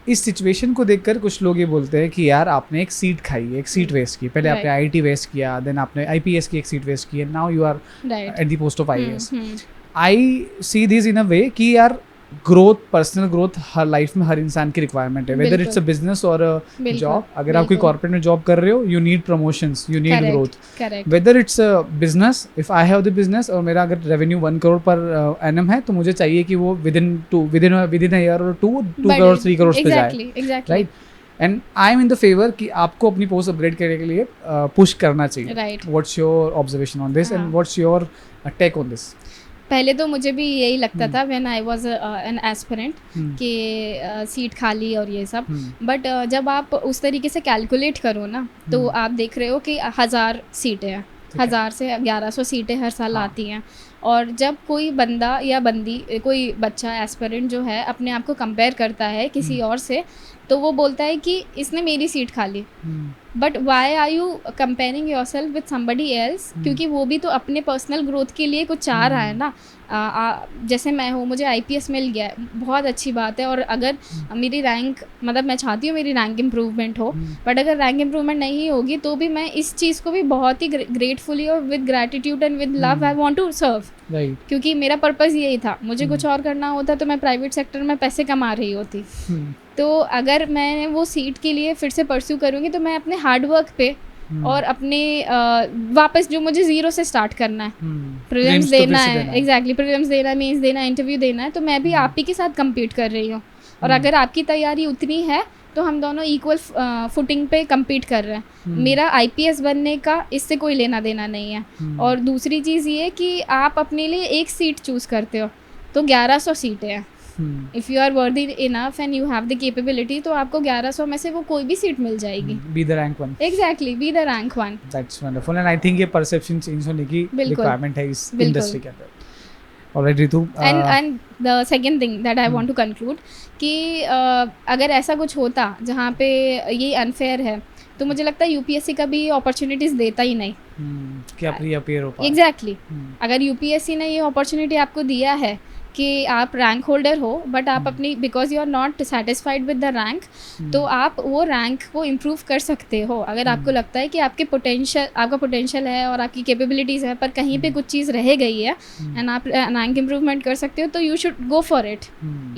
इस सिचुएशन को देखकर कुछ लोग ये बोलते हैं कि यार आपने एक सीट खाई, एक सीट वेस्ट की, पहले आपने IIT वेस्ट किया, देन आपने IPS की एक सीट वेस्ट की, now you are at the post of IAS। I see this in a way कि यार ग्रोथ, पर्सनल ग्रोथ हर लाइफ में हर इंसान की रिक्वायरमेंट है, whether it's a business or job. अगर आप कोई कॉर्पोरेट में जॉब कर रहे हो, you need promotions, you need growth. Whether it's a business, if I have the business और मेरा अगर रेवेन्यू 1 करोड़ पर एनम है, तो मुझे चाहिए कि वो विद इन अ ईयर और 2 करोड़ 3 करोड़ पे जाए, right. And I M in the favour कि आपको अपनी पोस्ट अपग्रेड करने के लिए पुश करना चाहिए। What's your observation on this and what's your take on this? पहले तो मुझे भी यही लगता था when I was an aspirant कि सीट खाली और ये सब, बट जब आप उस तरीके से कैलकुलेट करो ना, तो आप देख रहे हो कि 1000 सीटें हैं, 1000 से 1100 सीटें हर साल आती हैं। और जब कोई बंदा या बंदी, कोई बच्चा एस्पिरेंट जो है अपने आप को कंपेयर करता है किसी और से, तो वो बोलता है कि इसने मेरी सीट खा ली। But why are you comparing yourself with somebody else? क्योंकि वो भी तो अपने पर्सनल ग्रोथ के लिए कुछ चाह रहा है ना। जैसे मैं हूँ, मुझे IPS मिल गया, बहुत अच्छी बात है। और अगर मेरी रैंक, मतलब मैं चाहती हूँ मेरी रैंक इम्प्रूवमेंट हो, बट अगर रैंक इम्प्रूवमेंट नहीं होगी तो भी मैं इस चीज़ को भी बहुत ही ग्रेटफुली और with gratitude and with love I want to serve, क्योंकि मेरा पर्पज़ यही था। मुझे कुछ और करना होता तो मैं प्राइवेट सेक्टर में पैसे कमा रही होती। तो अगर मैं वो सीट के लिए फिर से परस्यू करूँगी तो मैं अपने हार्डवर्क पे और अपने वापस जो मुझे ज़ीरो से स्टार्ट करना है, प्रीलिम्स देना है, एग्जैक्टली प्रीलिम्स देना है, मेंस देना है, इंटरव्यू देना है, तो मैं भी आप ही के साथ कम्पीट कर रही हूँ। और अगर आपकी तैयारी उतनी है तो हम दोनों इक्वल फुटिंग पे कम्पीट कर रहे हैं। मेरा IPS बनने का इससे कोई लेना देना नहीं है। और दूसरी चीज़ ये कि आप अपने लिए एक सीट चूज़ करते हो तो 1100 सीटें हैं। If you are worthy enough and you have the capability, तो आपको 1100 में से वो कोई भी सीट मिल जाएगी। Be the rank 1। Exactly, be the rank 1। That's wonderful and I think ये परसेप्शन चेंज होने की रिक्वायरमेंट है इस इंडस्ट्री के अंदर। Alright Ritu, and the second thing that I want to conclude कि अगर ऐसा कुछ होता जहाँ पे ये अनफेयर है, तो मुझे लगता है UPSC का भी अपॉर्चुनिटीज़ देता ही नहीं कि आप रीअपीयर हो पाए। एग्जैक्टली। अगर UPSC ने ये अपॉर्चुनिटी आपको दिया है कि आप रैंक होल्डर हो, बट आप अपनी, because you are not satisfied with the rank, तो आप वो रैंक को इम्प्रूव कर सकते हो। अगर आपको लगता है कि आपका पोटेंशियल है और आपकी कैपेबिलिटीज़ है, पर कहीं पे कुछ चीज़ रह गई है एंड आप रैंक इम्प्रूवमेंट कर सकते हो, तो you should go for it.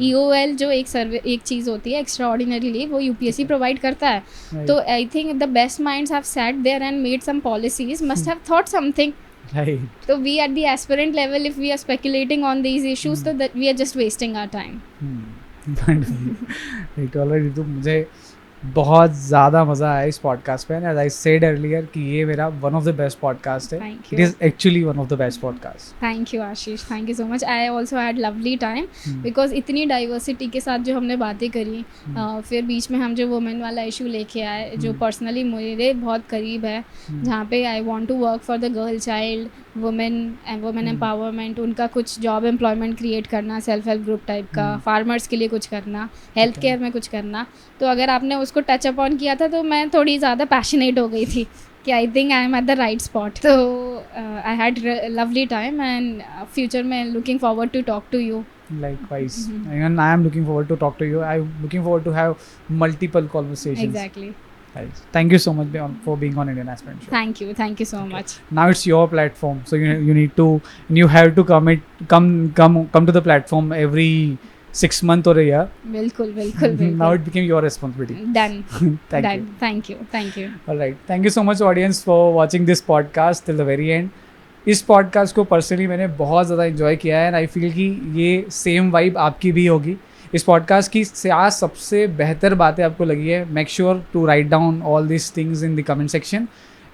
EOL जो एक चीज़ होती है एक्स्ट्रा ऑर्डिनरी लीव, वो UPSC प्रोवाइड करता है। तो I think the best minds have sat there and made some policies, must have thought something. Right. So we at the aspirant level, if we are speculating on these issues, so that we are just wasting our time. Right. Already तो मुझे बहुत ज़्यादा मज़ा आया इस podcast पे, and as I said earlier कि ये मेरा one of the best podcast है। It is actually one of the best podcast. Thank you Ashish, thank you so much. I also had lovely time because इतनी diversity के साथ जो हमने बातें करी, फिर बीच में हम जो वुमेन वाला इशू लेके आए, जो पर्सनली मेरे बहुत करीब है, जहाँ पे I want to work for the girl child, women empowerment, उनका कुछ जॉब एम्प्लॉयमेंट क्रिएट करना, सेल्फ हेल्प ग्रुप टाइप का, फार्मर्स के लिए कुछ करना, हेल्थ केयर में कुछ करना। तो अगर आपने उसको टच अप ऑन किया था तो मैं थोड़ी ज़्यादा पैशनेट हो गई थी कि I think I am at the right spot. तो I had lovely time and future में looking forward to talk to you. Likewise. And I am looking forward to talk to you. I am looking forward to have multiple conversations. Exactly. Right. Thank you so much for being on Indian Aspirant Show. Thank you so much. Now it's your platform, so you need to, you have to come to the platform every 6 month or a year. बिल्कुल बिल्कुल बिल्कुल. Now it became your responsibility. Done. Thank Done. you. Thank you. Thank you. All right. Thank you so much audience for watching this podcast till the very end. इस podcast को personally मैंने बहुत ज़्यादा enjoy किया है and I feel कि ये same vibe आपकी भी होगी. इस पॉडकास्ट की क्या सबसे बेहतर बातें आपको लगी है, make sure to write down all this things in the comment section.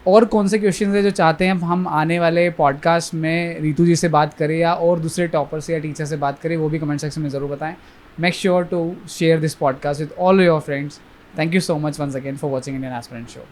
और कौन से क्वेश्चन है जो चाहते हैं हम आने वाले पॉडकास्ट में रितु जी से बात करें या और दूसरे टॉपर से या टीचर से बात करें, वो भी कमेंट सेक्शन में ज़रूर बताएं. Make sure to share this podcast with all your friends. Thank you so much once again for watching Indian aspirant show.